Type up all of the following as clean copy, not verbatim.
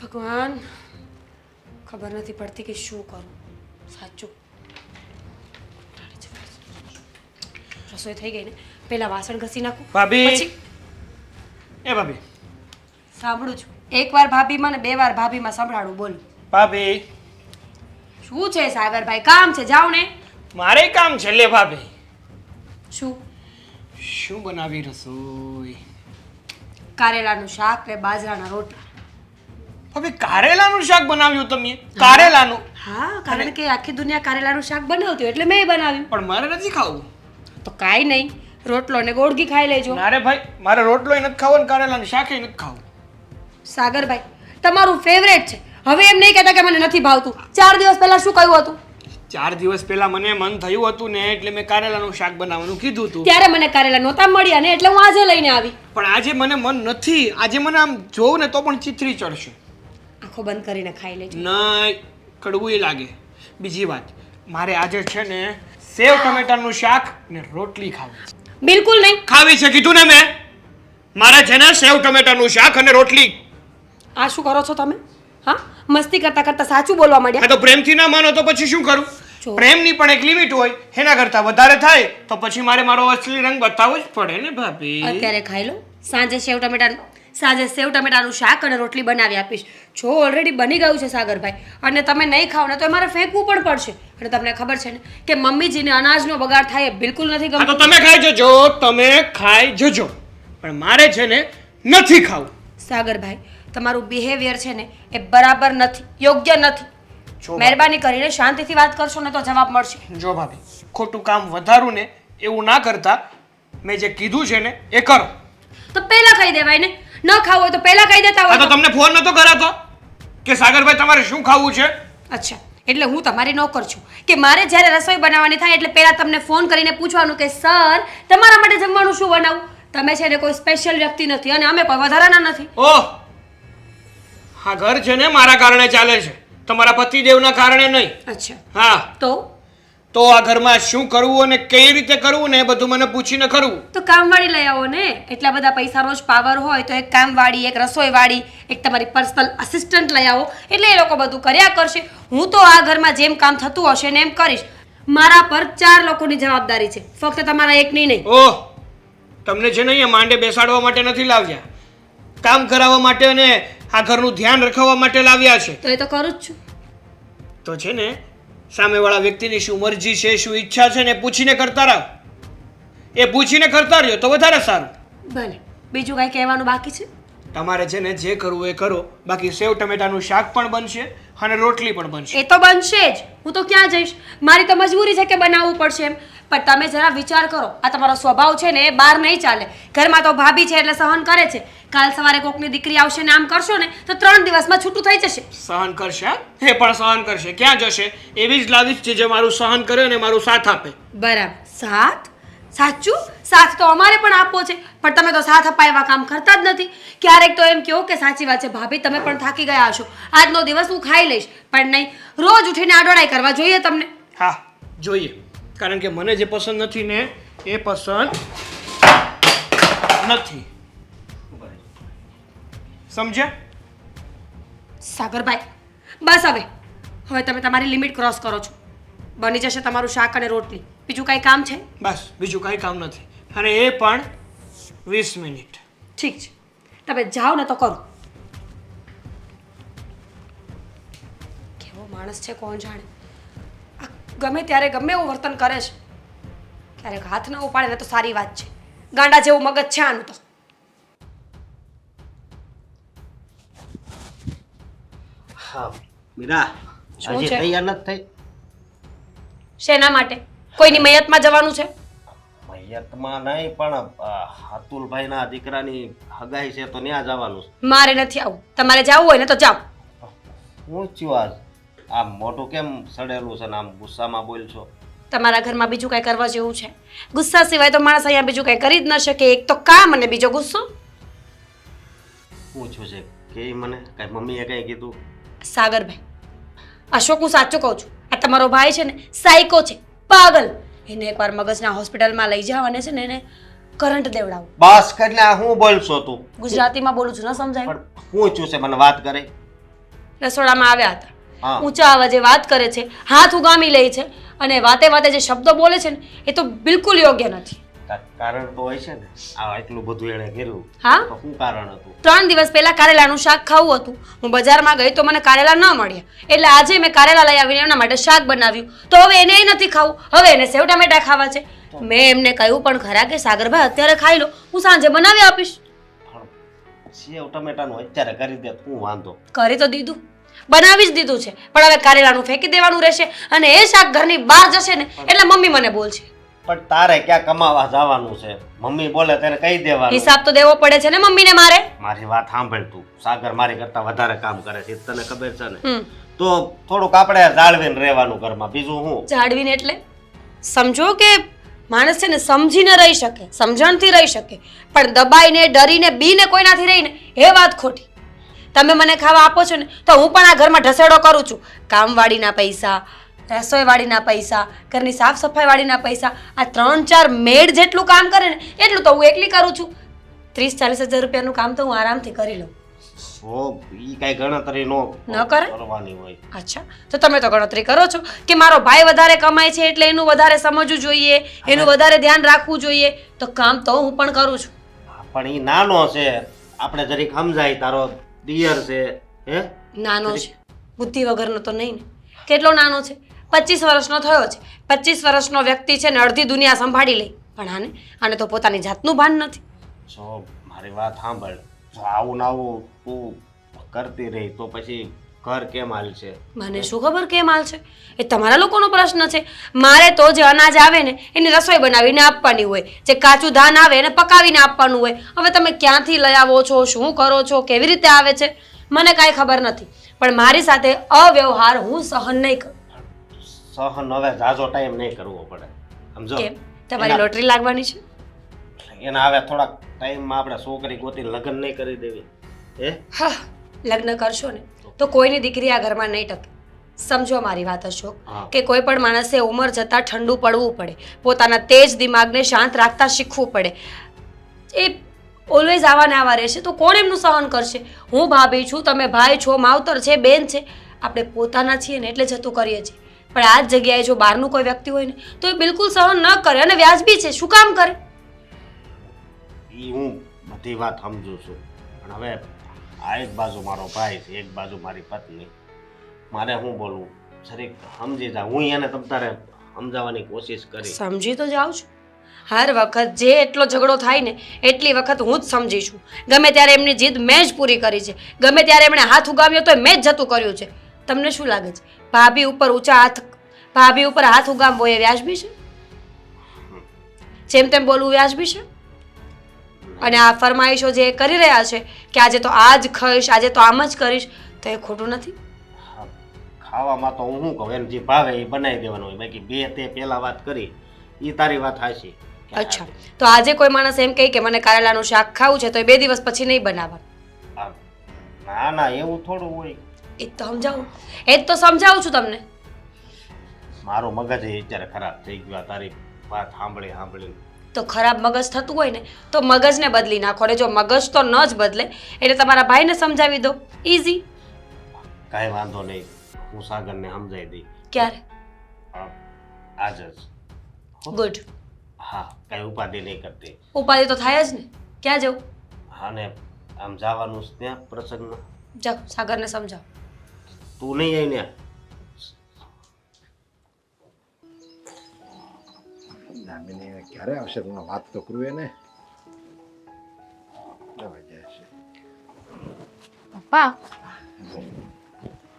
ભગવાન ખબર નથી પડતી કે શું કરું સાચું રસોઈ થઈ ગઈ ને પહેલા વાસણ ઘસી નાખું ભાભી પછી એ ભાભી સાંભળું છું એકવાર ભાભીમાં ને બે વાર ભાભીમાં સંભળાડું બોલ ભાભી શું છે સાગરભાઈ કામ છે જાઓ ને મારે કામ છે લે ભાભી શું શું બનાવી રસોઈ કારેલાનું શાક ને બાજરાના રોટલા ભાભી કારેલાનું શાક બનાવ્યું તમે કારેલાનું હા કારણ કે આખી દુનિયા કારેલાનું શાક બનાવતી હોય એટલે મેં બનાવ્યું પણ મારે નથી ખાવું તો કાંઈ નહીં રોટલો ને ગોળગી ખાઈ લેજો મારે ભાઈ મારે રોટલોય નથી ખાવો ને કારેલાનું શાકેય નથી ખાવું સાગરભાઈ તમારું ફેવરેટ છે હવે એમ નહીં કહેતા કે મને નથી ભાવતું 4 દિવસ પહેલા શું કહ્યું હતું 4 દિવસ પહેલા મને મન થયું હતું ને એટલે મેં કારેલાનું શાક બનાવવાનું કીધું હતું ત્યારે મને કારેલા નહોતા મળ્યા ને એટલે હું આજે લઈને આવી પણ આજે મને મન નથી આજે મને આમ જોઉં ને તો પણ ચીથરી ચડશે આંખો બંધ કરીને ખાઈ લેજો નહીં કડવું લાગે બીજી વાત મારે આજે છે ને સેવ ટમેટાનું શાક ને રોટલી ખાવી બિલકુલ નહીં ખાવી છે કીધું ને મેં મારે છે ને સેવ ટમેટાનું શાક અને રોટલી આ શું કરો છો તમે હા મસ્તી કરતા કરતા સાચું બોલવા માંડ્યા આ તો પ્રેમથી ના માનો તો પછી શું કરું જો. પ્રેમની પણ એક લિમિટ હોય એના કરતા વધારે થાય તો પછી મારે મારો અસલી રંગ બતાવવો જ પડે ને ભાભી અત્યારે ખાઈ લો સાંજે સેવ ટમેટાનું શાક અને રોટલી બનાવી આપીશ જો ઓલરેડી બની ગયું છે સાગરભાઈ અને તમે નહીં ખાવ ને તો મારે ફેંકવું પણ પડશે અને તમને ખબર છે ને કે મમ્મીજીને અનાજનો બગાડ થાય એ બિલકુલ નથી હા તો ગમતું તમે ખાઈ જજો તમે ખાઈ જજો પણ મારે છે ને નથી ખાવું સાગરભાઈ તમારું બિહેવિયર છે ને એ બરાબર નથી યોગ્ય નથી જો મહેરબાની કરીને શાંતિથી વાત કરશો ને તો જવાબ મળશે જો ભાભી ખોટું કામ વધારું ને એવું ના કરતા મેં જે કીધું છે ને એ કરો તો પહેલા ખાઈ દેવાય ને ન ખાવું હોય તો પહેલા ખાઈ દેતા હા હોય તો તમને ફોન નતો કરાતો કે સાગરભાઈ તમારે શું ખાવું છે અચ્છા એટલે હું તમારી નોકર છું કે મારે જ્યારે રસોઈ બનાવવાની થાય એટલે પહેલા તમને ફોન કરીને પૂછવાનું કે સર તમારા માટે જમવાનું શું બનાવું તમે છે ને કોઈ સ્પેશિયલ વ્યક્તિ નથી અને અમે કોઈ વધારાના નથી ઓહ હા ઘર છે ને મારા કારણે ચાલે છે તમારા પતિદેવના કારણે નહીં અચ્છા હા તો આ ઘરમાં શું કરવું અને કઈ રીતે કરવું ને એ બધું મને પૂછીને કરવું તો કામવાળી લઈ આવો ને એટલા બધા પૈસા રોજ પાવર હોય તો એક કામવાળી એક રસોઈવાળી એક તમારી પર્સનલ આસિસ્ટન્ટ લઈ આવો એટલે એ લોકો બધું કર્યા કરશે હું તો આ ઘરમાં જેમ કામ થતું હશે ને એમ કરીશ મારા પર 4 લોકોની જવાબદારી છે ફક્ત તમારા એકની નહીં ઓહ તમને છે ને અહીંયા માંડે બેસાડવા માટે નથી લાવ્યા કામ કરાવવા માટે અને આ ઘરનું ધ્યાન રખવા માટે લાવ્યા છે તો એ તો કરું જ છું તો છે ને સામેવાળા વ્યક્તિની શું મરજી છે શું ઈચ્છા છે ને પૂછીને કરતા રહો એ પૂછીને કરતા રહ્યો તો વધારે સારું ભલે બીજું કાંઈ કહેવાનું બાકી છે તમારે છે ને જે કરવું એ કરો બાકી સેવ ટમેટાનું શાક પણ બનશે અને રોટલી પણ બનશે એ તો બનશે જ હું તો ક્યાં જઈશ મારી તો મજબૂરી છે કે બનાવવું પડશે એમ પણ તમે જરા વિચાર કરો આ તમારો સ્વભાવ છે ને એ બહાર નહીં ચાલે ઘરમાં તો ભાભી છે એટલે સહન કરે છે કાલ સવારે કોકની દીકરી આવશે ને આમ કરશો ને તો 3 દિવસમાં છૂટું થઈ જશે સહન કરશે હા? એ પણ સહન કરશે ક્યાં જશે એવી જ લાવીશ છે જે મારું સહન કરે અને મારું સાથ આપે બરાબર સાથ સાચું સાથ તો અમારે પણ આપવો છે પણ તમે તો સાથ અપાય કામ કરતા જ નથી ક્યારેક તો એમ કહો કે સાચી વાત છે ભાભી તમે પણ થાકી ગયા હશો આજનો દિવસ હું ખાઈ લઈશ પણ નહીં રોજ ઉઠીને આડોડાઈ કરવા જોઈએ તમને હા જોઈએ કારણ કે મને જે પસંદ નથી ને એ પસંદ નથી સમજ્યા સાગરભાઈ બસ હવે તમે તમારી લિમિટ ક્રોસ કરો છો બની જશે તમારું શાક અને રોટલી બીજું કાંઈ કામ છે બસ બીજું કાંઈ કામ નથી અને એ પણ 20 મિનિટ ઠીક છે તમે જાઓ ને તો કરો કેવો માણસ છે કોણ જાણે આ ગમે ત્યારે ગમે એવું વર્તન કરે છે ક્યારેક હાથ ન ઉપાડે ને તો સારી વાત છે ગાંડા જેવું મગજ છે આનું તો હા મીરા શું હજી છે? તૈયાર નથી થઈ શેના માટે કોઈની મૈયતમાં જવાનું છે મૈયતમાં નહીં પણ અતુલભાઈના દીકરાની હગાઈ છે તો ત્યાં જવાનું છે. મારે નથી આવું તમારે જવું હોય ને તો જાઓ હું થયું આજ આમ મોઢું કેમ સડેલું છે ને આમ ગુસ્સામાં બોલશો તમારા ઘરમાં બીજું કાંઈ કરવા જેવું છે ગુસ્સા સિવાય તો માણસ અહીંયા બીજું કાંઈ કરી જ ન શકે એક તો કામ અને બીજો ગુસ્સો પૂછ્યું છે કે ઈ મને કાંઈ મમ્મીએ કંઈ કીધું સાગરભાઈ અશોક હું સાચું કહું છું આ તમારો ભાઈ છે ને સાયકો છે પાગલ એને એકવાર મગજના હોસ્પિટલમાં લઈ જાવ અને છે ને એને કરંટ દેવડાવો બસ કરીને આ હું બોલશો તું ગુજરાતીમાં બોલું છું ન સમજાય પણ પૂછ્યું છે મને વાત કરે રસોડામાં આવ્યા હતા. હા. ઊંચા અવાજે વાત કરે છે, હાથ ઉગામી લે છે અને વાતે વાતે જે શબ્દો બોલે છે ને એ તો બિલકુલ યોગ્ય નથી. કારણ તો હોય છે ને, આ એટલું બધું એણે કર્યું હા તો શું કારણ હતું? 3 દિવસ પહેલા કારેલાનું શાક ખાવું હતું. હું બજારમાં ગઈ તો મને કારેલા ન મળ્યા, એટલે આજે મેં કારેલા લઈ આવીને એમના માટે શાક બનાવ્યું. તો હવે એને એ નથી ખાવું, હવે એને સેવ ટામેટા ખાવા છે. મેં એમને કહ્યું પણ ખરા કે સાગરભાઈ અત્યારે ખાઈ લો, હું સાંજે બનાવી આપીશ. પણ સેવ ટમેટાનું અત્યારે કરી દે તો શું વાંધો? કરી તો દીધું, બનાવી જ દીધું છે, પણ હવે કારેલાનું ફેંકી દેવાનું રહેશે અને એ શાક ઘરની બહાર જશે ને એટલે મમ્મી મને બોલશે. પણ તારે ક્યાં કમાવા જવાનું છે? મમ્મી બોલે તેને કહી દેવાનું. હિસાબ તો દેવો પડે છે ને મમ્મીને મારે. મારી વાત સાંભળ તું. સાગર મારી કરતા વધારે કામ કરે છે, તને ખબર છે ને? હમ તો થોડુંક આપણે જાળવીને રહેવાનું ઘરમાં, બીજું શું? જાળવીને એટલે સમજો કે માણસ છે ને સમજીને રહી શકે, સમજણથી રહી શકે, પણ દબાઈને ડરીને બીને કોઈનાથી રહીને એ વાત ખોટી. તમે મને ખાવા આપો છો ને તો હું પણ આ ઘરમાં ઢસેડો કરું છું. કામવાળીના પૈસા, રસોઈવાળીના પૈસા, ઘરની સાફ સફાઈવાળીના પૈસા, આ 3-4 મેડ જેટલું કામ કરે ને એટલું તો હું એકલી કરું છું. 30-40 હજાર રૂપિયાનું કામ તો હું આરામથી કરી લઉં. ઈ કઈ ગણતરી ન કરે? કરવાની હોય. અચ્છા, તો તમે તો ગણતરી કરો છો કે મારો ભાઈ વધારે કમાય છે એટલે એનું વધારે સમજવું જોઈએ, એનું વધારે ધ્યાન રાખવું જોઈએ, તો કામ તો હું પણ કરું છું. પણ ઈ નાનો છે, આપણે જરીક સમજાય. તારો દિયર છે, હે? નાનો છે, બુદ્ધિ વગરનો તો નહીં ને. કેટલો નાનો છે? 25 વર્ષનો થયો છે. 25 વર્ષનો વ્યક્તિ છે ને અડધી દુનિયા સંભાળી લે, પણ આને તો પોતાની જાતનું ભાન નથી. જો મારી વાત સાંભળ, જો આવું ને આવું તું કરતી રહી તો પછી ઘર કેમ હાલશે? મને શું ખબર કેમ હાલ છે, એ તમારા લોકોનો પ્રશ્ન છે. મારે તો જે અનાજ આવે ને એની રસોઈ બનાવીને આપવાની હોય, જે કાચું ધાન આવે એને પકાવીને આપવાનું હોય. હવે તમે ક્યાંથી લઈ આવો છો, શું કરો છો, કેવી રીતે આવે છે, મને કાંઈ ખબર નથી, પણ મારી સાથે અવ્યવહાર હું સહન નહીં કરું. સહન હવે ઝાઝો ટાઈમ નહીં કરવો પડે, સમજો? કેમ? તમારી લોટરી લાગવાની છે? એના હવે થોડાક ટાઈમમાં આપણે છોકરી ગોતી લગ્ન નહીં કરી દેવી, હે? હા, લગ્ન કરશો ને તો કોઈની દીકરી આ ઘરમાં નહીં ટકે. સમજો મારી વાત અશોક, હા. કે કોઈ પણ માણસે ઉંમર જતાં ઠંડુ પડવું પડે, પોતાના તેજ દિમાગને શાંત રાખતા શીખવું પડે. એ ઓલવેઝ આવા ને આવા રહેશે તો કોણ એમનું સહન કરશે? હું ભાભી છું, તમે ભાઈ છો, માવતર છે, બેન છે, આપણે પોતાના છીએ ને એટલે જતું કરીએ છીએ. પણ આ જ જગ્યાએ જો બહારનું કોઈ વ્યક્તિ હોય ને તો એ બિલકુલ સહન ન કરે અને વ્યાજબી છે. શું કામ કરે? ઈ હું બધી વાત સમજુ છું, પણ હવે આ એક બાજુ મારો ભાઈ છે, એક બાજુ મારી પત્ની. મારે શું બોલવું? જરીક સમજી જા. હું એને તમ તારે સમજાવવાની કોશિશ કરી. સમજી તો જાઉં છું. હર વખત જે એટલો ઝઘડો થાય ને એટલી વખત હું જ સમજી છું. ગમે ત્યારે એમની જીદ મેં જ પૂરી કરી છે, ગમે ત્યારે એમણે હાથ ઉગામ્યો તો મેં જ જતું કર્યું છે. તમને શું લાગે છે ભાભી ઉપર હાથ ઉગામવો એ વ્યાજબી છે? જેમ તેમ બોલવું વ્યાજબી છે? અને આ ફરમાઈશો જે કરી રહ્યા છે કે આજે તો આ જ ખાઈશ, આજે તો આમ જ કરીશ, તો એ ખોટું નથી? ખાવામાં તો હું શું કહું, એને જે ભાવે એ બનાવી દેવાનું હોય. બાકી બે તે પેલા વાત કરી એ તારી વાત હાચી. અચ્છા, તો આજે કોઈ માણસ એમ કહે કે મને કારેલાનું શાક ખાવું છે તો એ 2 દિવસ પછી નહીં બનાવવાનું? ના ના, એવું થોડું હોય. એ જ તો સમજાવું, એ જ તો સમજાવું છું તમને. મારું મગજ અત્યારે ખરાબ થઈ ગયું આ તારી વાત સાંભળી. તો ખરાબ મગજ થતું હોય ને તો મગજને બદલી નાખો, અને જો મગજ તો ન જ બદલે એટલે તમારા ભાઈને સમજાવી દો. ઇઝી. કાંઈ વાંધો નહીં, હું સાગરને સમજાવી દઈ. ક્યારે? આજ જ. ગુડ. હા, કાંઈ ઉપાધિ નહીં કરતી. ઉપાધિ તો થાય જ ને. ક્યાં જવું? હા ને, આમ જવાનું છે ત્યાં પ્રસંગમાં. જાઓ, સાગરને સમજાવો. તું નહીં આવીને? દામિની ક્યારે આવશે? તમને વાત તો કરું એને. પપ્પા,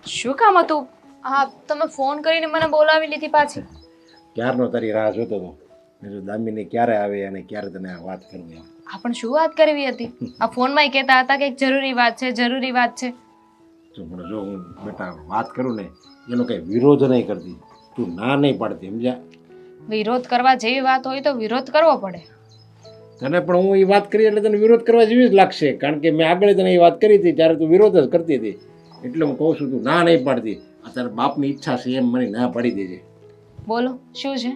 શું કામ હતું? હા, તમે ફોન કરીને મને બોલાવી લીધી પાછી. ક્યારનો તારી રાહ જોતો હતો. મેં જો દામિની ક્યારે આવે અને ક્યારે તને આ વાત કરવી એમ. આ પણ શું વાત કરવી હતી? આ ફોનમાં કહેતા હતા કે એક જરૂરી વાત છે, જરૂરી વાત છે. જો મને જો હું બેટા વાત કરું ને એનો કંઈ વિરોધ નહીં કરતી, તું ના નહીં પાડતી, સમજ્યા? વિરોધ કરવા જેવી વાત હોય તો વિરોધ કરવો પડે. તને પણ હું એ વાત કરી એટલે તને વિરોધ કરવા જેવી જ લાગશે, કારણ કે મેં આગળ તને એ વાત કરી હતી ત્યારે તું વિરોધ જ કરતી હતી. એટલે હું કહું છું તું ના નહીં પાડતી. આ તારા બાપની ઈચ્છા છે એમ મને ના પાડી દેજે. બોલો, શું છે?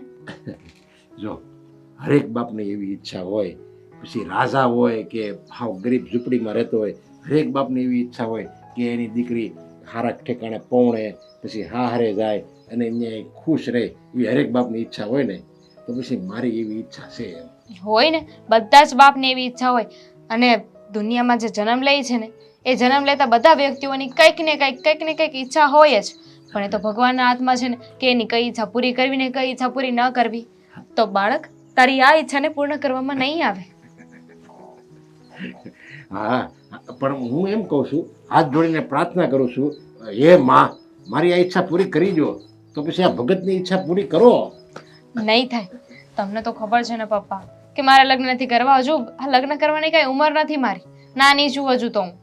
જો હરેક બાપની એવી ઈચ્છા હોય, પછી રાજા હોય કે હાવ ગરીબ ઝૂંપડીમાં રહેતો હોય, હરેક બાપની એવી ઈચ્છા હોય કે એની દીકરી હારા ઠેકાણે પૌણે પછી હારે જાય અને અહીંયા ખુશ રહે એવી હરેક બાપની ઈચ્છા હોય ને, તો પછી મારી એવી ઈચ્છા છે એમ. હોય ને, બધા જ બાપની એવી ઈચ્છા હોય. અને દુનિયામાં જે જન્મ લે છે ને, એ જન્મ લેતા બધા વ્યક્તિઓની કંઈક ને કંઈક ઈચ્છા હોય જ. પણ એ તો ભગવાનના હાથમાં છે ને કે એની કઈ ઈચ્છા પૂરી કરવી ને કઈ ઈચ્છા પૂરી ન કરવી. તો બાળક, તારી આ ઈચ્છાને પૂર્ણ કરવામાં નહીં આવે. હા, પણ હું એમ કહું છું, હાથ જોડીને પ્રાર્થના કરું છું, હે માં, મારી આ ઈચ્છા પૂરી કરી દો, તો પછી આ ભગતની ઈચ્છા પૂરી કરો. નહીં થાય. તમને તો ખબર છે ને પપ્પા કે મારે લગ્ન નથી કરવા. હજુ આ લગ્ન કરવાની કઈ ઉંમર નથી મારી. નાની છું હજુ તો હું.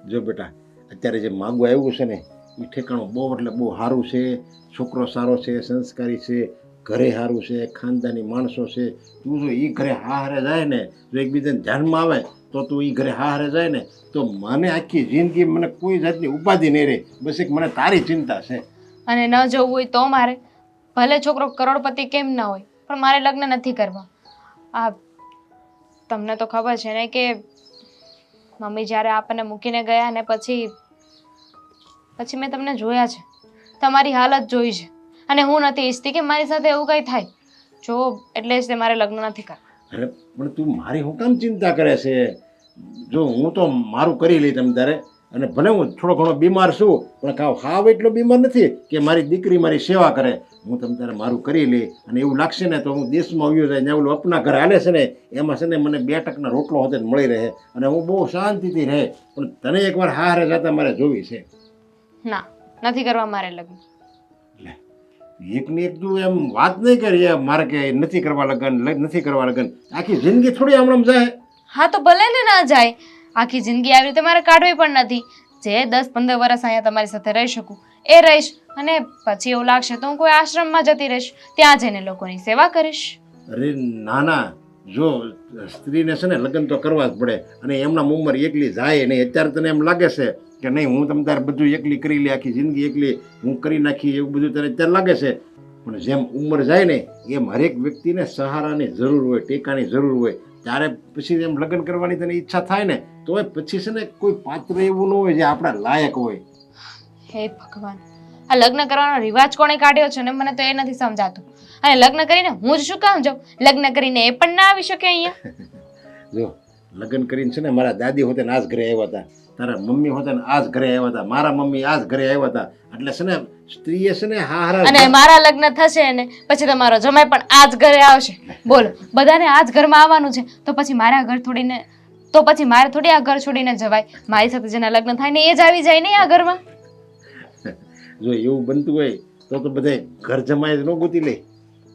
જો બેટા, અત્યારે જે માગવા આવ્યું છે ને એ ઠેકાણું બહુ એટલે બહુ સારું છે. છોકરો સારો છે, સંસ્કારી છે, ઘરે સારું છે, ખાનદાની માણસો છે. તું જો એ ઘરે હારે જાય ને, જો એકબીજાને ધ્યાનમાં આવે તો તું એ ઘરે હારે જાય ને, તો મને આખી જિંદગી મને કોઈ જાતની ઉપાધિ નહીં રહે. બસ એક મને તારી ચિંતા છે. અને ન જવું હોય તો મારે, ભલે છોકરો કરોડપતિ કેમ ના હોય, પણ મારે લગ્ન નથી કરવા. આ તમને તો ખબર છે ને કે મમ્મી જ્યારે આપણને મૂકીને ગયા ને પછી મેં તમને જોયા છે, તમારી હાલત જોઈ છે. અને હું નથી ઈચ્છતી કે મારી સાથે એવું કંઈ થાય. જો એટલે જ તે મારે લગ્ન નથી કરવા. અરે પણ તું મારી હું કામ ચિંતા કરે છે? જો હું તો મારું કરી લઈ તમ તારે, અને ભલે હું થોડો ઘણો બીમાર છું, પણ હાવ એટલો બીમાર નથી કે મારી દીકરી મારી સેવા કરે. હું તમ તારે મારું કરી લઈ, અને એવું લાગશે ને તો હું દેશમાં આવ્યો જાય ને ઓલું અપના ઘર હાલે છે ને એમાં છે ને મને 2% રોટલો હોતે મળી રહે અને હું બહુ શાંતિથી રહે. પણ તને એકવાર હારે જતા મારે જોવી છે. ના, નથી કરવા મારે લગ્ન. એકની એક તું એમ વાત નહીં કરી મારે કે નથી કરવા લગ્ન. આખી જિંદગી થોડી હમણાં જાય. હા તો ભલે ને ના જાય. આખી જિંદગી આવી રીતે મારે કાઢવી પણ નથી. જે 10-15 વર્ષ અહીંયા તમારી સાથે રહી શકું એ રહીશ. અને પછી એવું લાગશે તો હું કોઈ આશ્રમમાં જતી રહીશ, ત્યાં જઈને લોકોની સેવા કરીશ. અરે ના, જો સ્ત્રીને છે ને લગ્ન તો કરવા જ પડે. અને એમના ઉંમર એકલી જાય નહીં. અત્યારે તને એમ લાગે છે કે નહીં હું તમ તારે બધું એકલી કરી લે, આખી જિંદગી એકલી હું કરી નાખી, એવું બધું તને અત્યારે લાગે છે. પણ જેમ ઉંમર જાય ને એમ હરેક વ્યક્તિને સહારાની જરૂર હોય, ટેકાની જરૂર હોય. ત્યારે પછી એમ લગ્ન કરવાની તને ઈચ્છા થાય ને તો પછી છે ને કોઈ પાત્ર એવું ન હોય જે આપણા લાયક હોય. હે ભગવાન, આ લગ્ન કરવાનો રિવાજ કોણે કાઢ્યો છે ને મને તો એ નથી સમજાતું. અને લગ્ન કરીને હું જ શું કામ જાઉં? લગ્ન કરીને એ પણ ના આવી શકે અહીંયા. જો લગ્ન કરીને છે ને મારા દાદી હોતે ને આ જ ઘરે આવ્યા હતા, તારા મમ્મી હોતે ને આ જ ઘરે આવ્યા હતા, મારા મમ્મી આ જ ઘરે આવ્યા હતા. એટલે છે ને સ્ત્રીએ છે ને હારા. અને મારા લગ્ન થશે ને પછી તમારો જમાઈ પણ આ જ ઘરે આવશે. બોલો, બધાને આ જ ઘરમાં આવવાનું છે તો પછી મારે આ ઘર છોડીને થોડી આ ઘર છોડીને જવાય? મારી સાથે જેના લગ્ન થાય ને એ જ આવી જાય ને આ ઘરમાં. જો એવું બનતું હોય તો બધા ઘર જમાય જ ન ગોતી લે.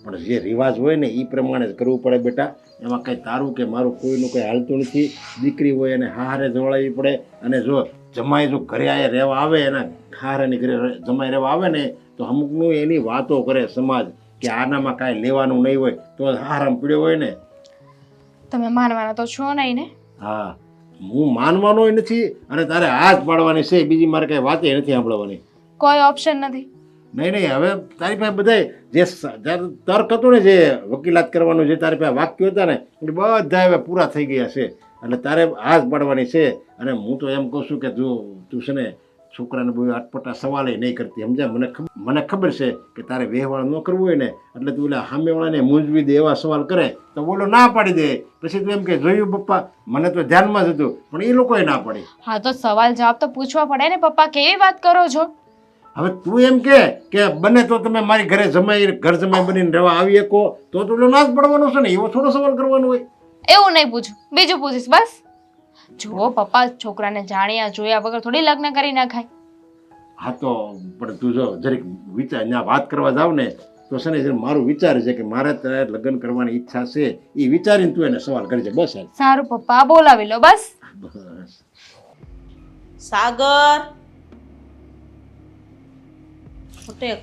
પણ જે રિવાજ હોય ને એ પ્રમાણે જ કરવું પડે બેટા. એમાં કંઈ તારું કે મારું કોઈનું કંઈ હાલતું નથી. દીકરી હોય એને હારે જોડાવી પડે. અને જો જમાઈ જો ઘરે આયા રહેવા આવે, એના હારાની ઘરે જમાઈ રહેવા આવે ને તો અમુકનું એની વાતો કરે સમાજ કે આનામાં કાંઈ લેવાનું નહીં હોય તો હારામ પીડ્યો હોય ને. તમે માનવાના તો છો નહીં ને? હા, હું માનવાનો નથી અને તારે હાથ પાડવાની છે. બીજી મારે કાંઈ વાતે નથી સાંભળવાની. કોઈ ઓપ્શન નથી. નહીં, હવે તારી પાસે બધાય જે તર્ક હતો ને, જે વકીલાત કરવાનું જે તારી પાસે વાક્યો હતા ને એ બધા હવે પૂરા થઈ ગયા છે. એટલે તારે હાથ પાડવાની છે. અને હું તો એમ કહું છું કે જો તું છે ને છોકરાને બહુ અટપટા સવાલે નહીં કરતી, સમજ્યા? મને ખબર છે કે તારે વ્યવહાર ન કરવું હોય ને એટલે તું એટલે સામેવાળાને મૂંઝવી દે એવા સવાલ કરે તો બોલો ના પાડી દે. પછી તું એમ કે જોયું પપ્પા, મને તો ધ્યાનમાં જ હતું, પણ એ લોકોએ ના પાડી. હા તો સવાલ જવાબ તો પૂછવા પડે ને પપ્પા. કેવી વાત કરો છો? હવે તું એમ કે બને તો તમે મારી ઘર જમાઈ બનીને રહેવા આવી શકો તો ના જ પડવાનો છે ને, એવો થોડો સવાલ કરવાનો હોય. એવું નહીં પૂછું, બીજું પૂછીશ બસ. જુઓ પપ્પા, છોકરાને જાણ્યા જોયા વગર થોડી લગ્ન કરી નાખાય. હા તો પણ તું જો જરીક વિચાર ત્યાં વાત કરવા જાવ ને તો છે ને મારું વિચાર છે કે મારે તારે લગ્ન કરવાની ઈચ્છા છે એ વિચારીને તું એને સવાલ કરજે. બસ સારું પપ્પા, બોલાવી લો બસ. બસ. સાગર,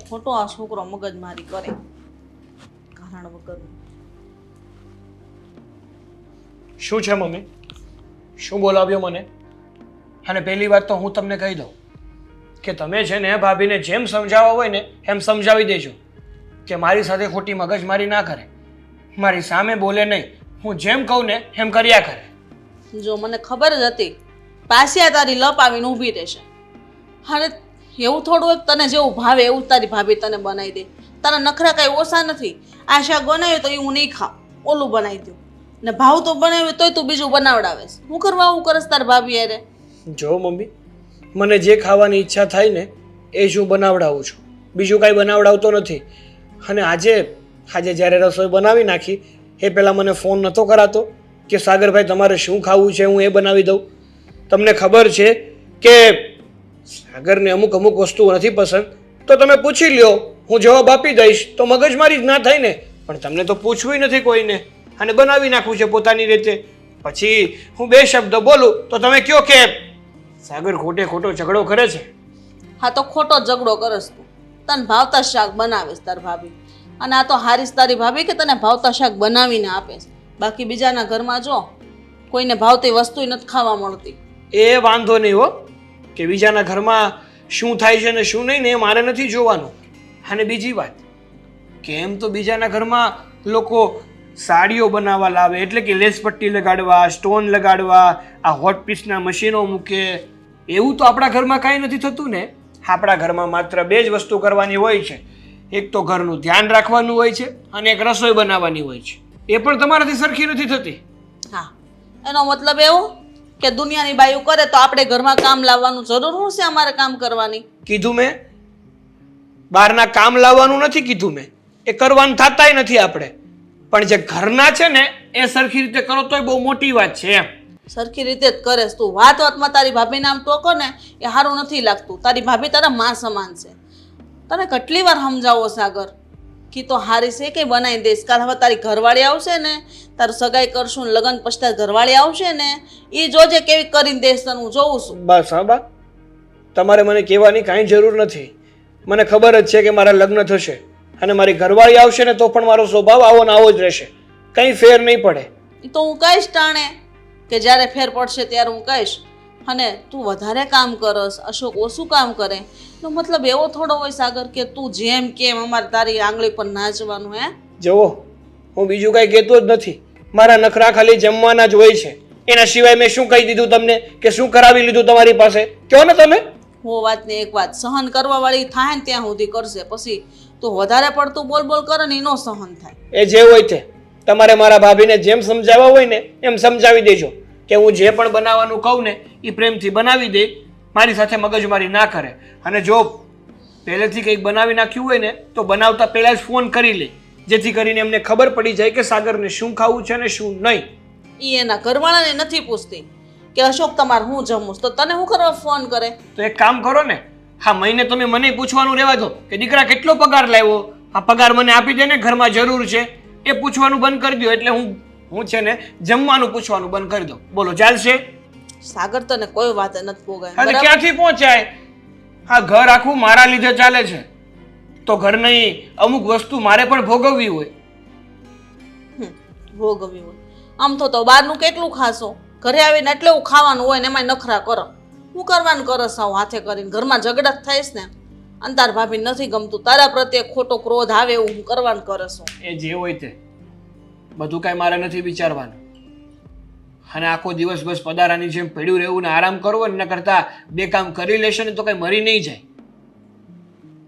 ખોટો આ છોકરો મગજમારી કરે કારણ વગર. શું છે મમ્મી? શું બોલાવ્યો મને? અને પહેલી વાત તો હું તમને કહી દઉં કે તમે છે ને ભાભીને જેમ સમજાવવા હોય ને એમ સમજાવી દેજો કે મારી સાથે ખોટી મગજમારી ના કરે, મારી સામે બોલે નહીં, હું જેમ કહું ને એમ કર્યા કરે. જો મને ખબર જ હતી પાછી આ તારી લપ આવીને ઊભી રહેશે. અરે એવું થોડું એક તને જેવું ભાવે એવું તારી ભાભી તને બનાવી દે. તારા નખરા કાંઈ ઓછા નથી. આ શાક બનાવ્યું તો એ હું નહીં ખાઉં, ઓલું બનાવી દઉં. ને ભાવ તો બનાવ્યું તોય તું બીજું બનાવડાવેશ. હું કરવા આવું કરસ તાર ભાભી અરે? જો મમ્મી, મને જે ખાવાની ઈચ્છા થાય ને એ જ હું બનાવડાવું છું, બીજું કાંઈ બનાવડાવતો નથી. અને આજે જ્યારે રસોઈ બનાવી નાખી એ પહેલાં મને ફોન નહોતો કરાતો કે સાગરભાઈ તમારે શું ખાવું છે, હું એ બનાવી દઉં. તમને ખબર છે કે સાગરને અમુક વસ્તુઓ નથી પસંદ, તો તમે પૂછી લ્યો, હું જવાબ આપી દઈશ તો મગજમારી જ ના થાય ને. પણ તમને તો પૂછવું નથી કોઈને, અને બનાવી નાખવું છે પોતાની રીતે. પછી હું બે શબ્દ બોલું તો તમે કહો કે સાગર ખોટો ઝઘડો કરે છે. હા તો ખોટો ઝઘડો કરસ તું. તને ભાવતા શાક બનાવેશ તાર ભાભી, અને આ તો હારીશ તારી ભાભી કે તને ભાવતા શાક બનાવીને આપે છે. બાકી બીજાના ઘરમાં જો કોઈને ભાવતી વસ્તુ નથી ખાવા મળતી. એ વાંધો નહીં હો, કે બીજાના ઘરમાં શું થાય છે ને શું નહીં ને એ મારે નથી જોવાનું. અને બીજી વાત કે એમ તો બીજાના ઘરમાં લોકો સાડીઓ બનાવવા લાવે, એટલે કે લેસ પટ્ટી લગાડવા, સ્ટોન લગાડવા, આ હોટ પીસના મશીનો મૂકે. એવું તો આપણા ઘરમાં કાંઈ નથી થતું ને. આપણા ઘરમાં માત્ર બે જ વસ્તુ કરવાની હોય છે. એક તો ઘરનું ધ્યાન રાખવાનું હોય છે અને એક રસોઈ બનાવવાની હોય છે. એ પણ તમારાથી સરખી નથી થતી. હા, એનો મતલબ એવો કે દુનિયાની બાયું કરે તો આપણે ઘરમાં કામ લાવવાનું જરૂર શું છે અમારે કામ કરવાની? કીધું મેં, બહારના કામ લાવવાનું નથી કીધું મેં, એ કરવાનું થતાય નથી આપણે. પણ જે ઘરના છે ને એ સરખી રીતે કરો તોય બહુ મોટી વાત છે એમ. સરખી રીતે જ કરેશ તું. વાતમાં તારી ભાભી નામ ટોકો ને એ સારું નથી લાગતું. તારી ભાભી તારા માં સમાન છે. તને કેટલી વાર સમજાવો સાગર કે તો હારી છે કે બનાવી દઈશ. કાલ હવે તારી ઘરવાળી આવશે ને, તારું સગાઈ કરશું ને લગ્ન પછી તારી ઘરવાળી આવશે ને, એ જોજે કેવી કરીને દઈશ તને હું જોઉં છું. બસ હા બા, તમારે મને કહેવાની કાંઈ જરૂર નથી. મને ખબર જ છે કે મારા લગ્ન થશે અને મારી ઘરવાળી આવશે ને તો પણ મારો સ્વભાવ આવો ને આવો જ રહેશે, કંઈ ફેર નહીં પડે. એ તો હું કહીશ ટાણે કે જ્યારે ફેર પડશે ત્યારે હું કહીશ. અને તું વધારે કામ કરસ, અશોક ઓછું કામ કરે, એનો મતલબ એવો થોડો હોય સાગર કે તું જેમ કેમ અમારે તારી આંગળી પર નાચવાનું હે? જુઓ, હું બીજું કાંઈ કહેતો જ નથી. મારા નખરા ખાલી જમવાના જ હોય છે. એના સિવાય મેં શું કહી દીધું તમને કે શું કરાવી લીધું તમારી પાસે? કહો ને તમે. હો વાત ને એક વાત, સહન કરવા વાળી થાય ને ત્યાં સુધી કરશે. પછી તું વધારે પડતું બોલ કરે ને એનો સહન થાય. એ જે હોય તે તમારે મારા ભાભીને જેમ સમજાવવા હોય ને એમ સમજાવી દેજો કે હું જે પણ બનાવવાનું કહું ને એ પ્રેમથી બનાવી દે, મારી સાથે મગજમારી ના કરે. અને જો પહેલેથી કંઈક બનાવી નાખ્યું હોય ને તો બનાવતા પહેલાં જ ફોન કરી લે, જેથી કરીને એમને ખબર પડી જાય કે સાગરને શું ખાવું છે ને શું નહીં. એ એના ઘરવાળાને નથી પૂછતી કે અશોક તમારે હું જમું તો તને શું કરવા ફોન કરે? તો એક કામ કરો ને, હા મહિને તમે મને પૂછવાનું રહેવા દો કે દીકરા કેટલો પગાર લાવ્યો, આ પગાર મને આપી દે ને, ઘરમાં જરૂર છે. એ પૂછવાનું બંધ કરી દો એટલે હું છે ને જમવાનું પૂછવાનું બંધ કરી દો. બોલો ચાલશે? સાગર તને કોઈ વાત નથી પોગાય. હા તો ક્યાંથી પહોંચાય? હા ઘર આખું મારા લીધે ચાલે છે તો ઘરની અમુક વસ્તુ મારે પણ ભોગવવી હોય. ભોગવ્યું હોય આમ તો બહારનું કેટલું ખાશો? ઘરે આવીને એટલું ખાવાનું હોય ને એમાં નખરા કરો. હું કરવાનું કરસ આવું હાથે કરીને? ઘરમાં ઝઘડા જ થઈશ ને. અને તાર ભાભી નથી ગમતું, તારા પ્રત્યે ખોટો ક્રોધ આવે એવું હું કરવાનું કરસ. એ જે હોય તે બધું કાંઈ મારે નથી વિચારવાનું. અને આખો દિવસ બસ પદારાની જેમ પડ્યું રહેવું ને આરામ કરવો ને, એના કરતાં બે કામ કરી લેશે ને તો કંઈ મરી નહીં જાય.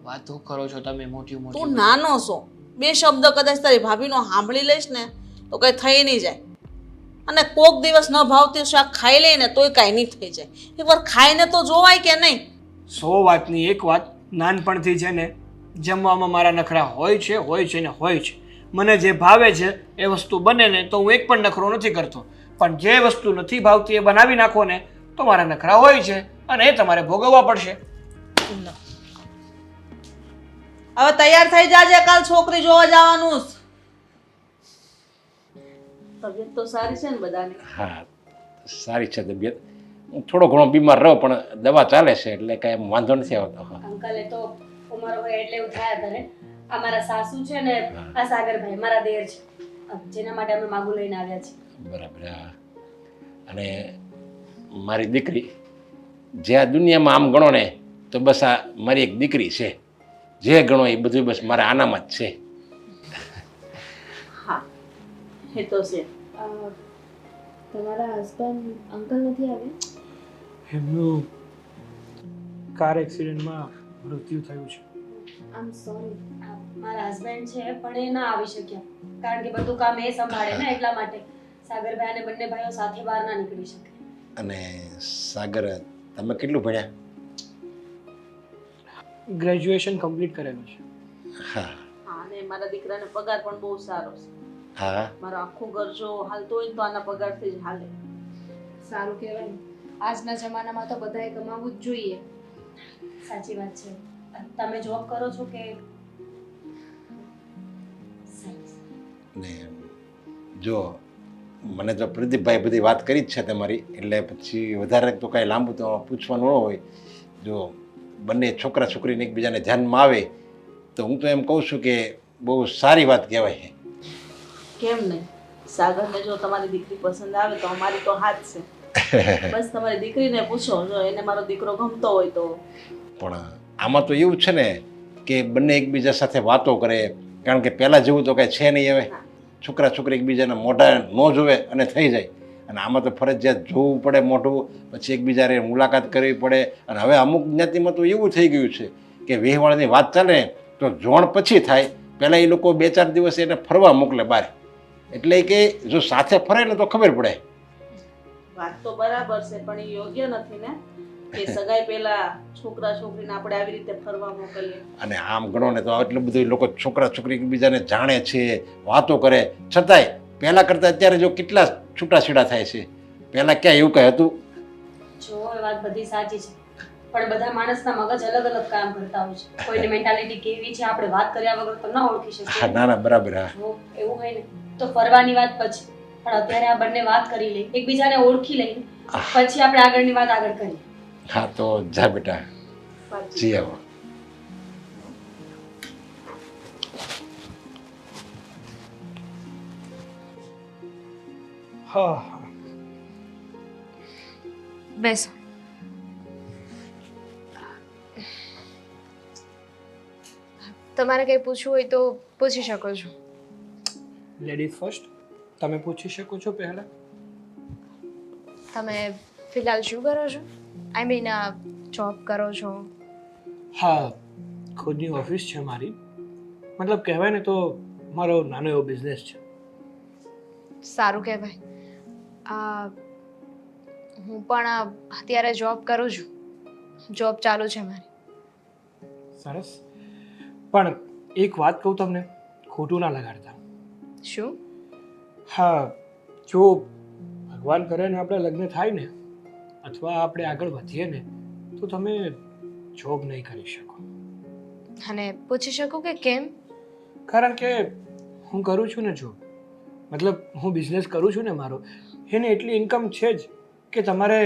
વાતો કરો છો તમે મોટી મોટી. તું નાનો છો, બે શબ્દ કદાચ તારી ભાભીનો સાંભળી લઈશ ને તો કઈ થઈ નહીં જાય. અને કોક દિવસ ન ભાવતી શાક ખાઈ લઈને તોય કાંઈ નહીં થઈ જાય. એકવાર ખાઈને તો જોવાય કે નહીં? 100 વાતની એક વાત, નાનપણથી છે ને જમવામાં મારા નખરા હોય છે ને હોય છે. મને જે ભાવે છે એ વસ્તુ બને ને તો હું એક પણ નખરો નથી કરતો, પણ જે વસ્તુ નથી ભાવતી એ બનાવી નાખો ને તો મારા નખરા હોય છે અને એ તમારે ભોગવવા પડશે. હવે તૈયાર થઈ જાજે, કાલ છોકરી જોવા જવાનું. તબિયત તો સારી છે ને બધાની? હા સારી છે તબિયત. થોડો ઘણો બીમાર રહો પણ દવા ચાલે છે એટલે કાંઈ એમ વાંધો નથી આવતો. અંકલે તો ઉંમર હોય એટલે એવું થાય ઘરે. આ મારા સાસુ છે ને, આ સાગરભાઈ મારા દેર છે, જેના માટે અમે માગું લઈને આવ્યા છીએ. બરાબર. અને મારી દીકરી જે આ દુનિયામાં આમ ગણો ને તો બસ આ મારી એક દીકરી છે. જે ગણો એ બધું બસ મારા આનામાં જ છે. હા એ તો છે. તમારા હસબન્ડ અંકલ નથી આવ્યા? એમનું કાર એક્સિડન્ટમાં મૃત્યુ થયું છે. આમ સોરી મારા હસબન્ડ છે પણ એ ના આવી શક્યા કારણ કે બધું કામ એ સંભાળે ને એટલા માટે સાગરભાઈ અને બંને ભાઈઓ સાથે બહાર ના નીકળી શકે. અને સાગર, તમે કેટલું ભણ્યા? ગ્રેજ્યુએશન કમ્પ્લીટ કરેલું છે. હા હા અને મારા દીકરાને પગાર પણ બહુ સારો છે. હા મારું આખું ઘર જો હાલતું હોય ને તો આના પગારથી જ હાલે. સારું કહેવાય ને. આજના જમાનામાં તો બધાએ કમાવું જ જોઈએ. સાચી વાત છે. તમે જોબ કરો છો કે સરસ. ને જો મને તો પ્રદીપભાઈ બધી વાત કરી જ છે તમારી, એટલે પછી વધારે તો કાંઈ લાંબુ તો પૂછવાનું ન હોય. જો બંને છોકરા છોકરીને એકબીજાને ધ્યાનમાં આવે તો હું તો એમ કહું છું કે બહુ સારી વાત કહેવાય. કેમ નહીં? સાગરને જો તમારી દીકરી પસંદ આવે તો અમારી તો હાથ છે. બસ તમારી દીકરીને પૂછો, જો એને મારો દીકરો ગમતો હોય તો. પણ આમાં તો એવું છે ને કે બંને એકબીજા સાથે વાતો કરે, કારણ કે પહેલાં જેવું તો કાંઈ છે નહીં. હવે છોકરા છોકરી એકબીજાના મોઢા ન જોવે અને થઈ જાય. અને આમાં તો ફરજિયાત જોવું પડે મોઢું, પછી એકબીજાને મુલાકાત કરવી પડે. અને હવે અમુક જ્ઞાતિમાં તો એવું થઈ ગયું છે કે વેહવાળાની વાત ચાલે તો જોણ પછી થાય. પહેલાં એ લોકો 2-4 દિવસ એને ફરવા મોકલે બહાર, એટલે કે જો સાથે ફરે ને તો ખબર પડે. વાત તો બરાબર છે પણ એ યોગ્ય નથી ને કે સગાઈ પહેલા છોકરા છોકરીને આપણે આવી રીતે ફરવા મોકલીએ. અને આમ ગણો ને તો એટલું બધું લોકો છોકરા છોકરી એકબીજાને જાણે છે, વાતો કરે, છતાંય પહેલાં કરતાં અત્યારે જો કેટલા છૂટાછેડા થાય છે. પહેલાં ક્યાં એવું કંઈ હતું? જો એ વાત બધી સાચી છે પણ બધા માણસના મગજ અલગ અલગ કામ કરતા હોય છે. કોઈની મેન્ટાલિટી કેવી છે આપણે વાત કર્યા વગર તો ન ઓળખી હા, શકીએ. ના ના, બરાબર. હા, જો એવું હોય ને તો ફરવાની વાત પછી, પણ અત્યારે આ બંને વાત કરી લઈ, એકબીજાને ઓળખી લઈ, પછી આપણે આગળની વાત આગળ કરીએ. હા તો જા બેટા, જી આવો. હા, બેસો. તમારે કંઈ પૂછવું હોય તો પૂછી શકો છો. Ladies first. તમે પૂછી શકો છો પહેલાં. તમે ફિલહાલ શું કરો છો? આઈ મીન જોબ કરો છો? હા, ખુદની ઓફિસ છે મારી. મતલબ કહેવાય ને તો મારો નાનો એવો બિઝનેસ છે. સારું કહેવાય. હું પણ અત્યારે જોબ કરું છું. જોબ ચાલુ છે મારી. સરસ. પણ એક વાત કહું તમને, ખોટું ના લગાડતા. શું? હા, જો ભગવાન કરે ને આપણે લગ્ન થાય ને અથવા આપણે આગળ વધીએ ને તો તમે જોબ નહીં કરી શકો. અને પૂછી શકું કે કેમ? કારણ કે હું કરું છું ને જોબ, મતલબ હું બિઝનેસ કરું છું ને મારો, એને એટલી ઇન્કમ છે જ કે તમારે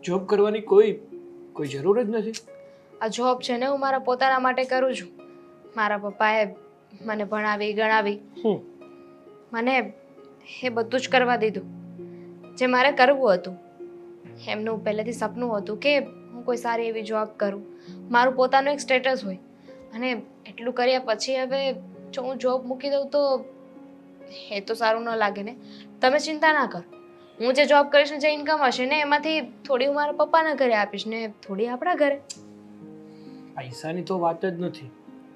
જોબ કરવાની કોઈ જરૂર જ નથી. આ જોબ છે ને હું મારા પોતાના માટે કરું છું. મારા પપ્પાએ મને ભણાવી ગણાવી મને એ બધું જ કરવા દીધું જે મારે કરવું હતું. એમનું પહેલેથી સપનું હતું કે હું કોઈ સારી એવી જોબ કરું, મારું પોતાનું એક સ્ટેટસ હોય. અને એટલું કર્યા પછી હવે જો હું જોબ મૂકી દઉં તો એ તો સારું ન લાગે ને. તમે ચિંતા ના કરો, હું જે જોબ કરીશ ને જે ઇન્કમ હશે ને એમાંથી થોડી હું મારા પપ્પાના ઘરે આપીશ ને થોડી આપણા ઘરે. પૈસાની તો વાત જ નથી.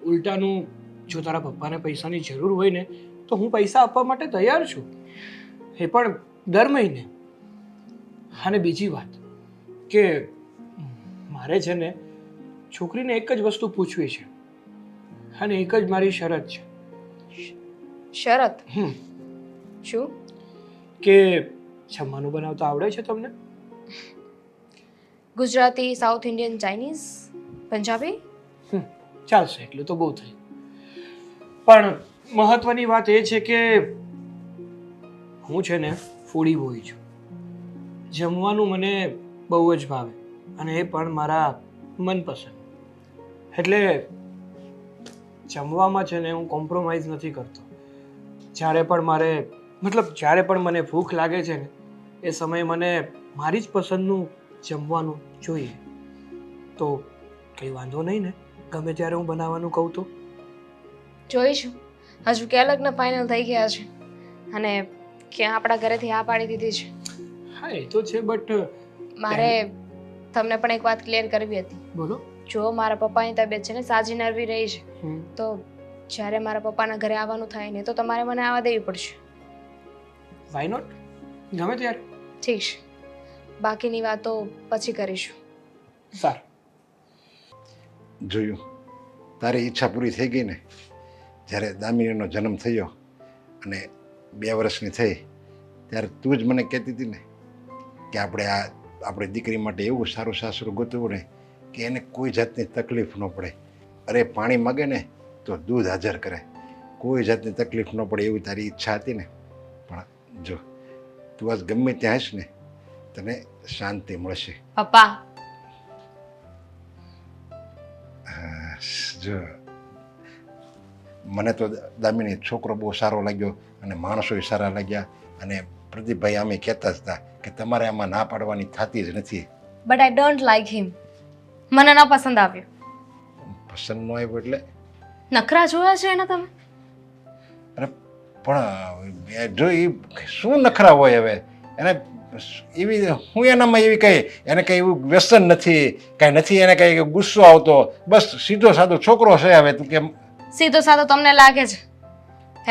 ઉલટાનું, જો તારા પપ્પાને પૈસાની જરૂર હોય ને તો હું પૈસા આપવા માટે તૈયાર છું, એ પણ દર મહિને. અને બીજી વાત કે મારે છે ને છોકરીને એક જ વસ્તુ પૂછવી છે અને એક જ મારી શરત છે. શરત? શું? કે જમવાનું બનાવતા આવડે છે તમને? Gujarati, south Indian, Chinese, Punjabi? ચાલશે, એટલું તો બહુ થઈ. પણ મહત્વની વાત એ છે કે હું છે ને ફૂડી બોય છું. જમવાનું મને બહુ જ ભાવે અને એ પણ મારા મનપસંદ. એટલે જમવામાં છે ને હું કોમ્પ્રોમાઇઝ નથી કરતો. જ્યારે પણ મને ભૂખ લાગે છે ને એ સમયે મને મારી જ પસંદનું જમવાનું જોઈએ. તો કંઈ વાંધો નહીં ને ગમે ત્યારે હું બનાવવાનું કહું તો? જોઈશું. હજુ ક્યાં લગ્ન ફાઇનલ થઈ ગયા છે અને ક્યાં આપણા ઘરેથી આ પાડી દીધી છે. હા, એ તો છે બટ મારે તમને પણ એક વાત ક્લિયર કરવી હતી. બોલો. જો મારા પપ્પાની તબિયત છે ને સાજી નરવી રહી છે, તો જ્યારે મારા પપ્પાના ઘરે આવવાનું થાય ને તો તમારે મને આવવા દેવી પડશે. Why not? ગમે ત્યારે. ઠીક છે, બાકીની વાતો પછી કરીશું. સારું. જોયું, તારી ઈચ્છા પૂરી થઈ ગઈ ને. જ્યારે દામિનીનો જન્મ થયો અને 2 વર્ષની થઈ ત્યારે તું જ મને કહેતી હતી ને કે આપણી દીકરી માટે એવું સારું સાસરું ગોતવું ને કે એને કોઈ જાતની તકલીફ ન પડે. અરે પાણી માગે ને તો દૂધ હાજર કરે, કોઈ જાતની તકલીફ ન પડે એવી તારી ઈચ્છા હતી ને. પણ જો તું આજ ગમે ત્યાં હશ ને તને શાંતિ મળશે. પપ્પા, જો મને તો દામિની છોકરો બહુ સારો લાગ્યો અને માણસોય સારા લાગ્યા અને પ્રદીપભાઈ આમે કહેતા જ હતા કે તમારે આમાં ના પાડવાની થતી જ નથી. બટ આઈ ડોન્ટ લાઈક હિમ. મને ન પસંદ આવ્યો. પસંદ ન આવ્યો એટલે? નખરા જોયા છે એના તમે? અરે પણ જો એ શું નખરા હોય હવે એને એવી હું એનામાં એવી કંઈ એને કંઈ એવું વ્યસન નથી, કાંઈ નથી એને કંઈ ગુસ્સો આવતો, બસ સીધો સાદો છોકરો છે. હવે તું કેમ સીધો સાધો તમને લાગે છે?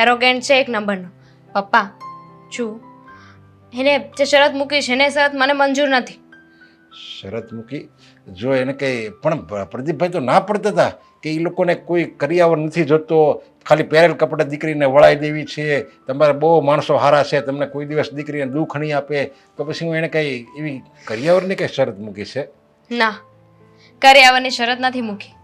એરોગેન્ટ છે એક નંબરનો. પપ્પા જો એને જે શરત મૂકી છે ને એ શરત મને મંજૂર નથી. શરત મૂકી? જો એને કંઈ પણ પ્રદીપભાઈ તો ના પડતા હતા કે એ લોકોને કોઈ કરિયાવર નથી જોતો, ખાલી પહેરેલ કપડાં દીકરીને વળાઈ દેવી છે, તમારે બહુ માણસો સારા છે, તમને કોઈ દિવસ દીકરીને દુઃખ નહીં આપે. તો પછી હું એને કંઈ એવી કરિયાવરની કંઈ શરત મૂકી છે? ના, કરિયાવરની શરત નથી મૂકી,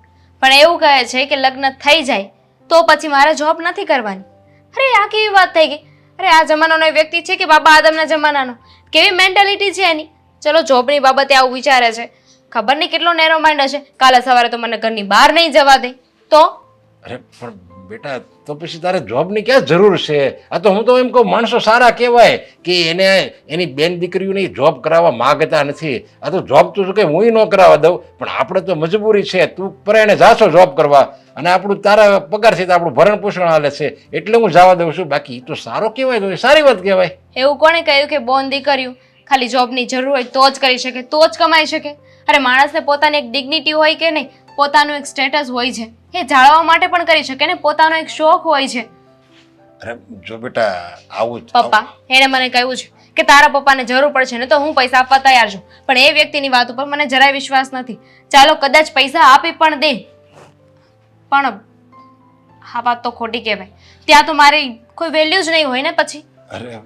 પણ એવું કહે છે કે લગ્ન થઈ જાય તો પછી મારે જોબ નથી કરવાની. અરે આ કેવી વાત થઈ ગઈ? અરે આ જમાનાનો એ વ્યક્તિ છે કે બાબા આદમના જમાનાનો? કેવી મેન્ટાલિટી છે એની? ચલો જોબની બાબતે આવું વિચારે છે, ખબર નહીં કેટલો નેરો માઇન્ડ હશે. કાલે સવારે તો મને ઘરની બહાર નહીં જવા દે તો? અરે પણ બેટા તો પછી તારે જોબની ક્યાં જરૂર છે? આ તો હું તો એમ કહું માણસો સારા કહેવાય કે એને એની બેન દીકરીઓને જોબ કરાવવા માગતા નથી. આ તો જોબ તો કે હું ન કરાવવા દઉં, પણ આપણે તો મજબૂરી છે. તું પરાયણે જાશો જોબ કરવા અને આપણું તારા પગાર છે તો આપણું ભરણ પોષણ હાલે છે એટલે હું જવા દઉં છું. બાકી એ તો સારો કહેવાય, તો એ સારી વાત કહેવાય. એવું કોણે કહ્યું કે બોન દીકરીઓ ખાલી જોબની જરૂર હોય તો જ કરી શકે, તો જ કમાઈ શકે? અરે માણસને પોતાની એક ડિગ્નિટી હોય કે નહીં, પોતાનું એક સ્ટેટસ હોય છે, એ જાળવવા માટે પણ કરી શકે ને. પોતાનો એક શોખ હોય છે. અરે જો બેટા આવું પપ્પા એને મને કહ્યું છે કે તારા પપ્પાને જરૂર પડશે ને તો હું પૈસા આપવા તૈયાર છું, પણ એ વ્યક્તિની વાત ઉપર મને જરાય વિશ્વાસ નથી. ચાલો કદાચ પૈસા આપી પણ દે, પણ આ વાત તો ખોટી કહેવાય. ત્યાં તો મારી કોઈ વેલ્યુ જ નહીં હોય ને પછી. અરે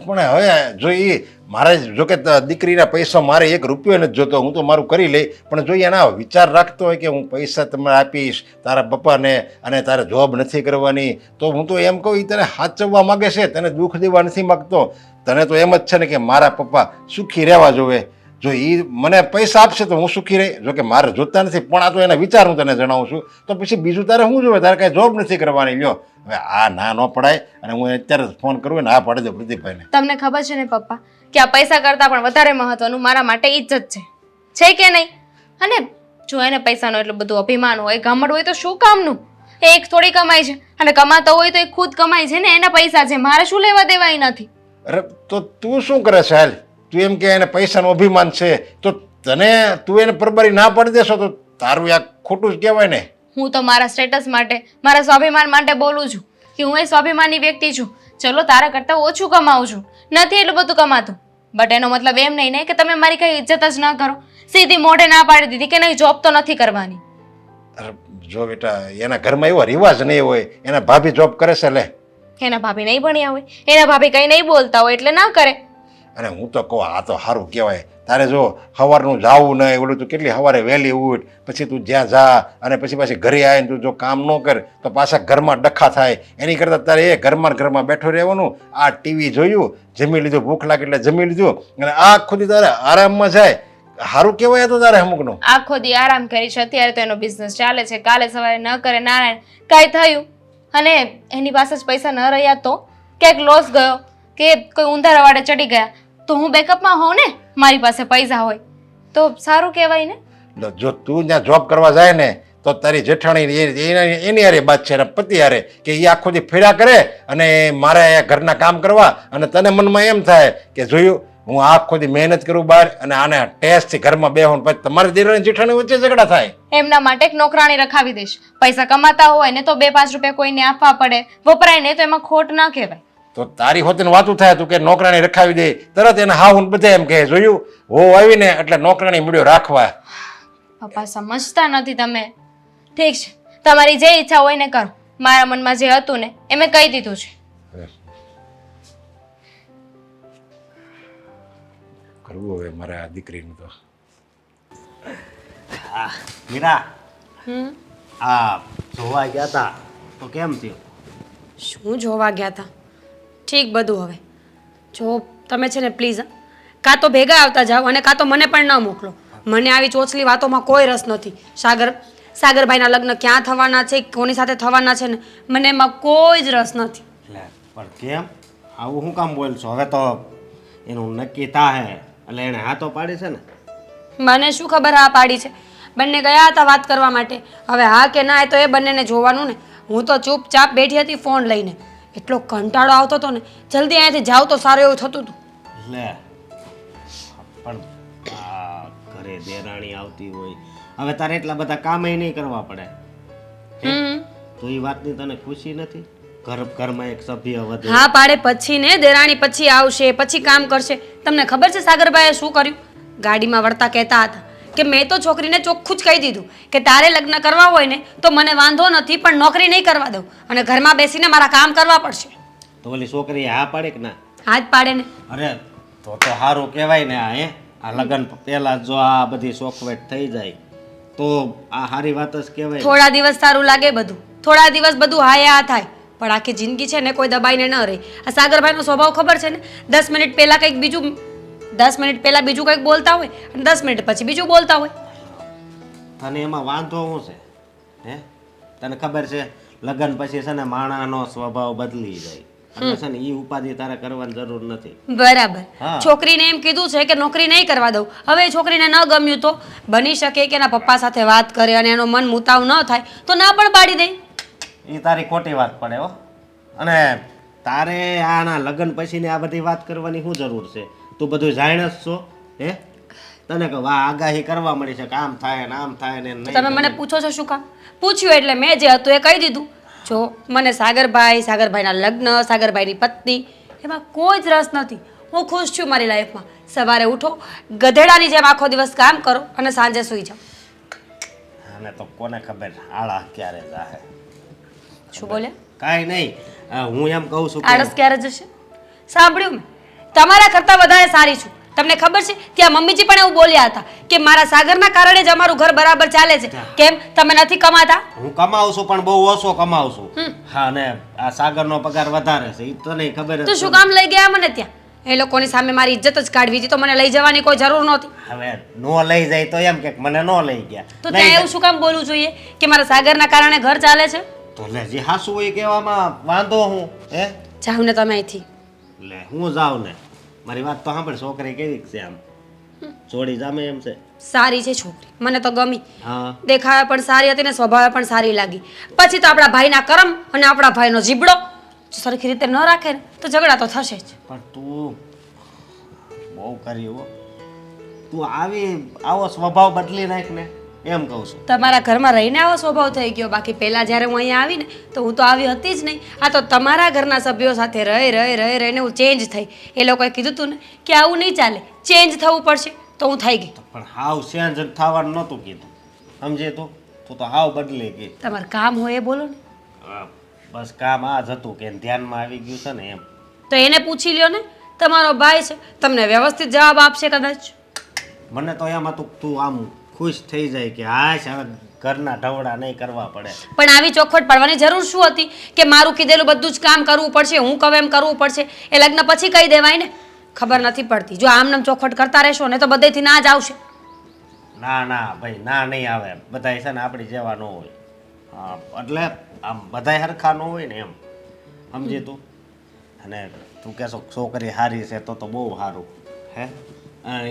પણ હવે જો એ મારે જો કે દીકરીના પૈસા મારે 1 રૂપિયો નથી જોતો, હું તો મારું કરી લઈ. પણ જો એના વિચાર રાખતો હોય કે હું પૈસા તમને આપીશ તારા પપ્પાને અને તારે જોબ નથી કરવાની, તો હું તો એમ કહું એ તને સાચવવા માગે છે, તને દુઃખ દેવા નથી માગતો. તને તો એમ જ છે ને કે મારા પપ્પા સુખી રહેવા જોવે. જો એ મને પૈસા આપશે તો હું સુખી રહી. જો કે મારે જોતા નથી, પણ આ તો એના વિચાર હું તને જણાવું છું. તો પછી બીજું તારે શું જોવે? તારે કાંઈ જોબ નથી કરવાની. લ્યો હવે આ ના ન પડાય અને હું અત્યારે ફોન કરું ને આ પાડી દઉં પ્રદીપભાઈને. તમને ખબર છે ને પપ્પા કે આ પૈસા કરતાં પણ વધારે મહત્વનું મારા માટે ઇજ્જત છે કે નહીં? અને જો એને પૈસાનો એટલું બધું અભિમાન હોય, ઘમંડ હોય તો શું કામનું? એ એક થોડી કમાય છે, અને કમાતો હોય તો એ ખુદ કમાય છે ને, એના પૈસા છે, મારે શું લેવા દેવાય નથી. અરે તો તું શું કરે છે? હાલ તું એમ કે એને પૈસાનો અભિમાન છે તો તું એને પરબારી ના પાડી દેશો તો તારું આ ખોટું જ કહેવાય ને. હું તો મારા સ્ટેટસ માટે, મારા સ્વાભિમાન માટે બોલું છું કે હું એ સ્વાભિમાની વ્યક્તિ છું. ચલો તારા કરતાં ઓછું કમાઉં છું, નથી એટલું બધું કમાતું, બટ એનો મતલબ એમ નહીં ને કે તમે મારી કઈ ઇજ્જત જ ના કરો. સીધી મોઢે ના પાડી દીધી કે નહીં જોબ તો નથી કરવાની. અરે જો બેટા એના ઘરમાં એવો રિવાજ નહીં હોય, એના ભાભી જોબ કરે છે. લે એના ભાભી નહીં ભણ્યા હોય, એના ભાભી કંઈ નહીં બોલતા હોય એટલે ના કરે. અને હું તો કહું આ તો સારું કહેવાય. તારે જો સવારનું જાવું નહીં, ઓલું તું કેટલી સવારે વહેલી ઉઠ, પછી તું જ્યાં જા અને પછી ઘરે આવીને તું જો કામ ન કર તો પાછા ઘરમાં ડખા થાય. એની કરતાં તારે એ ઘરમાં બેઠો રહેવાનું. આ ટીવી જોયું, જમી લીધું, ભૂખ લાગે એટલે જમી લીધું અને આખો દી તારે આરામમાં જાય. સારું કહેવાય તો તારે અમુકનું. આખો દી આરામ કરી છે, અત્યારે તો એનો બિઝનેસ ચાલે છે, કાલે સવારે ન કરે નારાયણ કાંઈ થયું અને એની પાસે જ પૈસા ન રહ્યા તો ક્યાંક લોસ ગયો કે કોઈ ઊંધા રવાડે ચડી ગયા તો હું બેકઅપમાં હોઉં ને. મારી પાસે પૈસા હોય તો સારું કહેવાય ને. જો તું ત્યાં જોબ કરવા જાય ને તો તારી જેઠાણી એની હારે બાદ છે, પતિ હારે કે એ આખો દી ફેર્યા કરે અને મારે ઘરના કામ કરવા, અને તને મનમાં એમ થાય કે જોયું હું આખો દી મહેનત કરું બહાર અને આને ટેસ્ટથી ઘરમાં બેહું પછી તમારી દેરાણી જેઠાણી વચ્ચે ઝઘડા થાય. એમના માટે એક નોકરાણી રખાવી દઈશ. પૈસા કમાતા હોય ને તો 2-5 રૂપિયા કોઈને આપવા પડે, વપરાય ને તો એમાં ખોટ ના કહેવાય. તો તારી હોતીને વાતું થાય તું કે નોકરાણી રખાવી દે, તરત એને હા હું બધા એમ કહે જોયું હો આવીને એટલે નોકરાણી મળ્યો રાખવા. પપ્પા સમજતા નથી તમે. ઠીક છે, તમારી જે ઈચ્છા હોય ને કરો. મારા મનમાં જે હતું ને એ મેં કહી દીધું છે. કરવું હવે મારા આ દીકરીનું તો. હા મીરા, આ જોવા ગયા હતા તો કેમ થયું? શું જોવા ગયા હતા? ઠીક બધું. હવે જો તમે છે ને પ્લીઝ કાં તો ભેગા આવતા જાઓ અને કાં તો મને પણ ન મોકલો. મને આવી ચોચલી વાતોમાં કોઈ રસ નથી. સાગરભાઈના લગ્ન ક્યાં થવાના છે, કોની સાથે થવાના છે ને મને એમાં કોઈ જ રસ નથી. લે પણ કેમ આવું શું કામ બોલશો? હવે તો એનું નક્કી થાહે એટલે એને હા તો પાડી છે ને. મને શું ખબર હા પાડી છે? બંને ગયા હતા વાત કરવા માટે. હવે હા કે ના એ તો એ બંનેને જોવાનું ને. હું તો ચૂપચાપ બેઠી હતી ફોન લઈને. એટલો કંટાળો આવતો હતો ને, જલ્દી અહીંયાથી જાવ તો સારું એવું થતું હતું. લે પણ આ ઘરે દેરાણી આવતી હોય, હવે તારે એટલા બધા કામે નહીં કરવા પડે. તો એ વાતની તને ખુશી નથી? ઘરમાં એક સભ્ય વધે. હા પાડે પછી ને, દેરાણી પછી આવશે, પછી કામ કરશે. તમને ખબર છે સાગરભાઈએ શું કર્યું? ગાડીમાં વળતા કહેતા હતા કે મેં તો છોકરીને ચોખ્ખું જ કહી દીધું કે તારે લગ્ન કરવા હોય ને તો મને વાંધો નથી, પણ નોકરી નહીં કરવા દઉં અને ઘરમાં બેસીને મારા કામ કરવા પડશે. તો ઓલી છોકરીએ હા પાડે કે ના? હા જ પાડે ને. અરે તો સારું કહેવાય ને. આ લગ્ન પહેલા જો આ બધી સોખવેટ થઈ જાય તો આ સારી વાત જ કહેવાય. થોડા દિવસ સારું લાગે બધું, થોડા દિવસ બધું હાયા થાય, પણ આખી જિંદગી છે ને કોઈ દબાઈને ન રહે. આ સાગરભાઈનો સ્વભાવ ખબર છે ને, 10 મિનિટ પહેલા કંઈક બીજું, 10 મિનિટ પહેલા બીજું કંઈક બોલતા હોય અને 10 મિનિટ પછી બીજું બોલતા હોય. તને એમાં વાંધો શું છે? હે તને ખબર છે લગ્ન પછી છે ને માણાનો સ્વભાવ બદલી જાય. એટલે છે ને એ ઉપાધિ તારે કરવાની જરૂર નથી. બરાબર. હા. છોકરીને એમ કીધું છે કે નોકરી નહીં કરવા દઉં. હવે એ છોકરીને ન ગમ્યું તો બની શકે કે એના પપ્પા સાથે વાત કરે અને એનો મન મુતાવ ન થાય તો ના પણ પાડી દે. એ તારી ખોટી વાત પડે હો. અને તારે આના લગ્ન પછીની આ બધી વાત કરવાની શું જરૂર છે? તું બધું જાણ જ છો. હે તને કહું આ આગાહી કરવા મળી છે કે આમ થાય ને આમ થાય ને નહીં. તમે મને પૂછો છો શું કામ? પૂછ્યું એટલે મેં જે હતું એ કહી દીધું. જો મને સાગરભાઈના લગ્ન, સાગરભાઈની પત્ની એમાં કોઈ જ રસ નથી. હું ખુશ છું મારી લાઈફમાં. સવારે ઉઠો, ગધેડાની જેમ આખો દિવસ કામ કરો અને સાંજે સૂઈ જાઓ. અને તો કોને ખબર આળા ક્યારે જાહે. શું બોલ્યા? કાંઈ નહીં. હું એમ કહું છું આળસ ક્યારે જશે? સાંભળ્યું મેં. તમારા કરતાં વધારે સારી છું. તમને ખબર છે ત્યાં મમ્મીજી પણ એવું બોલ્યા હતા કે મારા સાગરના કારણે જ અમારું ઘર બરાબર ચાલે છે. કેમ તમે નથી કમાતા? હું કમાઉં છું પણ બહુ ઓછો કમાઉં છું. હા ને આ સાગરનો પગાર વધારે છે. એ તને ખબર તો જ શું કામ લઈ ગયા મને ત્યાં? એ લોકોની સામે મારી ઇજ્જત જ કાઢવી હતી તો મને લઈ જવાની કોઈ જરૂર નહોતી. હવે નો લઈ જાય તો એમ કે મને નો લઈ ગયા. તો ત્યાં એવું શું કામ બોલવું જોઈએ કે મારા સાગરના કારણે ઘર ચાલે છે? તો લે જે હાસુ હોય કહેવામાં વાંધો હું? હે જાવ ને તમે અહીંથી. લે હું જાઉં ને? મારી વાત તો સાંભળ. છોકરી કેવી છે? આમ જોડી જામે એમ છે? સારી છે છોકરી, મને તો ગમી. હા દેખાવે પણ સારી હતી ને સ્વભાવે પણ સારી લાગી. પછી તો આપણા ભાઈના કરમ અને આપણા ભાઈનો જીબડો જો સરખી રીતે ન રાખે ને તો ઝઘડા તો થશે જ. પણ તું બહુ કરી હો. તું આવો સ્વભાવ બદલી નાખ ને એમ કહું છું. તમારા ઘરમાં રહીને આવો સ્વભાવ થઈ ગયો. બાકી પહેલાં જ્યારે હું અહીંયા આવી ને તો હું તો આવી હતી જ નહીં. આ તો તમારા ઘરના સભ્યો સાથે રહીને હું ચેન્જ થઈ. એ લોકોએ કીધું હતું ને કે આવું નહીં ચાલે, ચેન્જ થવું પડશે તો હું થઈ ગઈ. પણ હાવ ચેન્જ થવાનું નહોતું કીધું. સમજે તું તો હાવ બદલી ગઈ. તમારું કામ હોય એ બોલો ને. હા, બસ કામ આ જ હતું કે ધ્યાનમાં આવી ગયું છે ને એમ. તો એને પૂછી લ્યો ને, તમારો ભાઈ છે, તમને વ્યવસ્થિત જવાબ આપશે કદાચ. મને તો એમ હતું તું આમ ખુશ થઈ જાય કે હાશ હવે ઘરના ઢવડા નહીં કરવા પડે. પણ આવી ચોખવટ પાડવાની જરૂર શું હતી કે મારું કીધેલું બધું જ કામ કરવું પડશે, હું કહું એમ કરવું પડશે? એ લગ્ન પછી કહી દેવાય ને. ખબર નથી પડતી. જો આમ નામ ચોખવટ કરતા રહેશો ને તો બધેથી ના જ આવશે. ના ના ભાઈ ના નહીં આવે. બધાય છે ને આપણી જેવા ન હોય. હા એટલે આમ બધાય હરખા ન હોય ને એમ. સમજી તું? અને તું કહેશો છોકરી સારી છે તો બહુ સારું. હે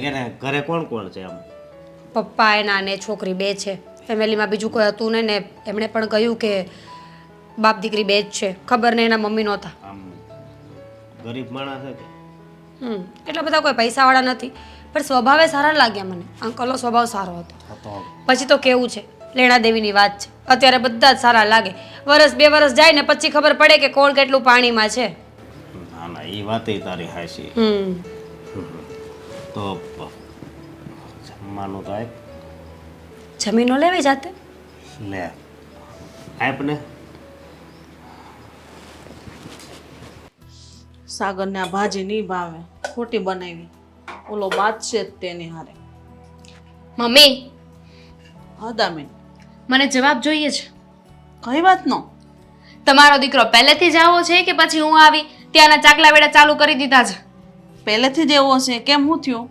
એને ઘરે કોણ કોણ છે? આમ પપ્પા એના અને છોકરી બે છે. ફેમિલીમાં બીજું કોઈ હતું નહીં ને એમણે પણ કહ્યું કે બાપ દીકરી બે જ છે. ખબર નહીં એના મમ્મી નહોતા. આમ ગરીબ માણસ છે કે? એટલા બધા કોઈ પૈસાવાળા નથી પણ સ્વભાવે સારા લાગ્યા મને. અંકલનો સ્વભાવ સારો હતો. હા તો પછી તો કેવું છે, લેણા દેવીની વાત છે. અત્યારે બધા જ સારા લાગે. વરસ 2 વરસ જાય ને પછી ખબર પડે કે કોણ કેટલું પાણીમાં છે. ના ના એ વાત તારી હાચી. તો જમવાનું તો આપ જમીનો લેવી જાતે. લે આપને સાગરને આ ભાજી નહીં ભાવે, ખોટી બનાવી. ઓલો બાદ છે જ તેની હારે. મમ્મી હા દામિન, મને જવાબ જોઈએ છે. કઈ વાતનો? તમારો દીકરો પહેલેથી જ આવો છે કે પછી હું આવી ત્યાંના ચાકલા વેડા ચાલુ કરી દીધા છે? પહેલેથી જ એવો હશે. કેમ હું થયું?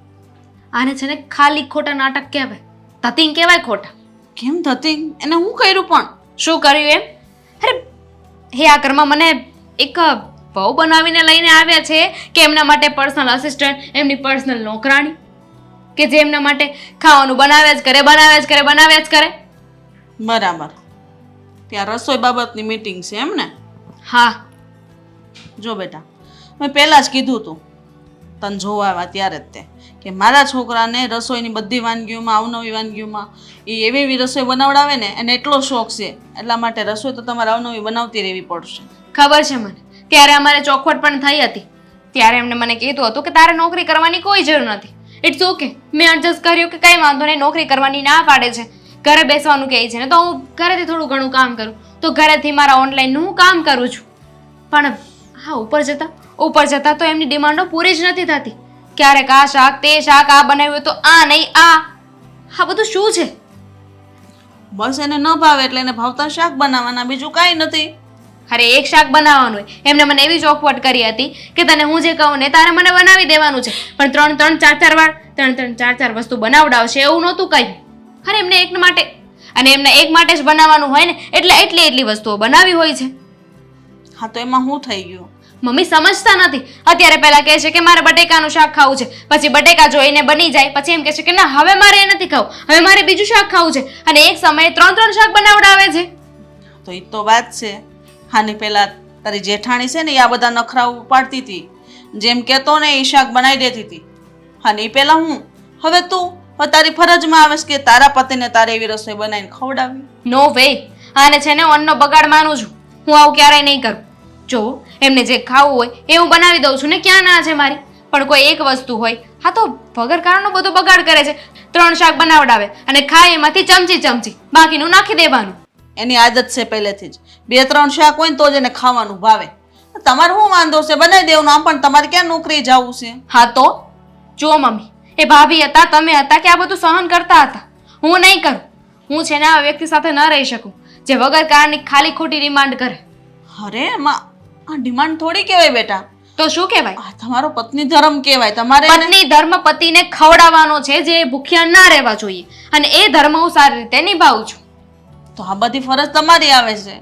આને છે ને ખાલી ખોટા નાટક કહેવાય, તતિંગ કહેવાય ખોટા. કેમ થતી? એને હું કર્યું પણ? શું કર્યું એમ? અરે હે આ ઘરમાં મને એક બહુ બનાવીને લઈને આવ્યા છે કે એમના માટે પર્સનલ અસિસ્ટન્ટ, એમની પર્સનલ નોકરાણી, કે જે એમના માટે ખાવાનું બનાવ્યા જ કરે, બનાવ્યા જ કરે, બનાવ્યા જ કરે. બરાબર. ત્યાં રસોઈ બાબતની મીટિંગ છે એમ ને? હા, જો બેટા, મેં પહેલાં જ કીધું હતું તને જોવા આવ્યા ત્યારે જ તે કે મારા છોકરાને રસોઈની બધી વાનગીઓમાં, અવનવી વાનગીઓમાં એ એવી એવી રસોઈ બનાવડાવે ને એને એટલો શોખ છે. એટલા માટે રસોઈ તો તમારે અવનવી બનાવતી રહેવી પડશે. ખબર છે મને. ત્યારે અમારે ચોખવટ પણ થઈ હતી. ત્યારે એમને મને કીધું હતું કે તારે નોકરી કરવાની કોઈ જરૂર નથી. It's okay. મેં એડજસ્ટ કર્યું કે કંઈ વાંધો નહીં, નોકરી કરવાની ના પાડે છે, ઘરે બેસવાનું કહે છે ને તો હું ઘરેથી થોડું ઘણું કામ કરું. તો ઘરેથી મારા ઓનલાઈનનું હું કામ કરું છું. પણ હા, ઉપર જતા તો એમની ડિમાન્ડો પૂરી જ નથી થતી. ક્યારેક આ શાક, તે શાક, આ બનાવ્યું તો આ નહીં, આ બધું શું છે? બસ એને ન ભાવે એટલે એને ભાવતા શાક બનાવવાના, બીજું કાંઈ નથી. અરે એક શાક બનાવવાનું હોય, એમને મને એવી ચોખવટ કરી હતી કે તને હું જે કહું ને તારે મને બનાવી દેવાનું છે. પણ 3-4 વાર 3-4 વસ્તુ બનાવડાવશે એવું નહોતું કહ્યું. અરે એમને એક માટે, અને એમને એક માટે જ બનાવવાનું હોય ને એટલે એટલી વસ્તુઓ બનાવી હોય છે. હા તો એમાં શું થઈ ગયું? મમ્મી સમજતા નથી. અત્યારે પહેલા કહે છે કે મારે બટેકાનું શાક ખાવું છે, પછી બટેકા જોઈને બની જાય, પછી એમ કહે છે કે ના હવે મારે એ નથી ખાવું, હવે મારે બીજું શાક ખાવું છે, અને એક સમયે 3 શાક બનાવડાવે છે. તો એ તો વાત છે. હાની પહેલા તારી જેઠાણી છે ને એ આ બધા નખરા ઉપાડતી હતી, જેમ કહેતો ને એ શાક બનાવી દેતી હતી. અને એ પહેલા હું, હવે તું, હવે તારી ફરજમાં આવે છે કે તારા પતિને તારે એવી રસોઈ બનાવીને ખવડાવી. નો વે. આને છે ને અન્નનો બગાડ માનું છું હું, આવું ક્યારેય નહીં કરું. જો એમને જે ખાવું હોય એ હું બનાવી દઉં છું ને, ક્યાં ના છે મારી. પણ કોઈ એક વસ્તુ હોય, હા તો વગર કારણનો બધો બગાડ કરે છે. 3 શાક બનાવડાવે અને ખાય એમાંથી ચમચી, બાકીનું નાખી દેવાનું. એની આદત છે પહેલેથી જ. 2-3 શાક હોય ને તો જ એને ખાવાનું ભાવે. તમારે શું વાંધો છે? બનાવી દેવાનું. આમ પણ તમારે ક્યાં નોકરી જવું છે? હા તો જો મમ્મી, એ ભાભી હતા, તમે હતા કે આ બધું સહન કરતા હતા. હું નહીં કરું. હું છે ને આ વ્યક્તિ સાથે ન રહી શકું જે વગર કારણની ખાલી ખોટી ડિમાન્ડ કરે. અરે એમાં આ ડિમાન્ડ થોડી કહેવાય બેટા. તો શું કહેવાય? આ તમારો પત્ની ધર્મ કહેવાય. તમારે પત્ની ધર્મ પતિને ખવડાવવાનો છે, જે ભૂખ્યા ના રહેવા જોઈએ, અને એ ધર્મ હું સારી રીતે નિભાવું છું. તો આ બધી ફરજ તમારી આવે છે.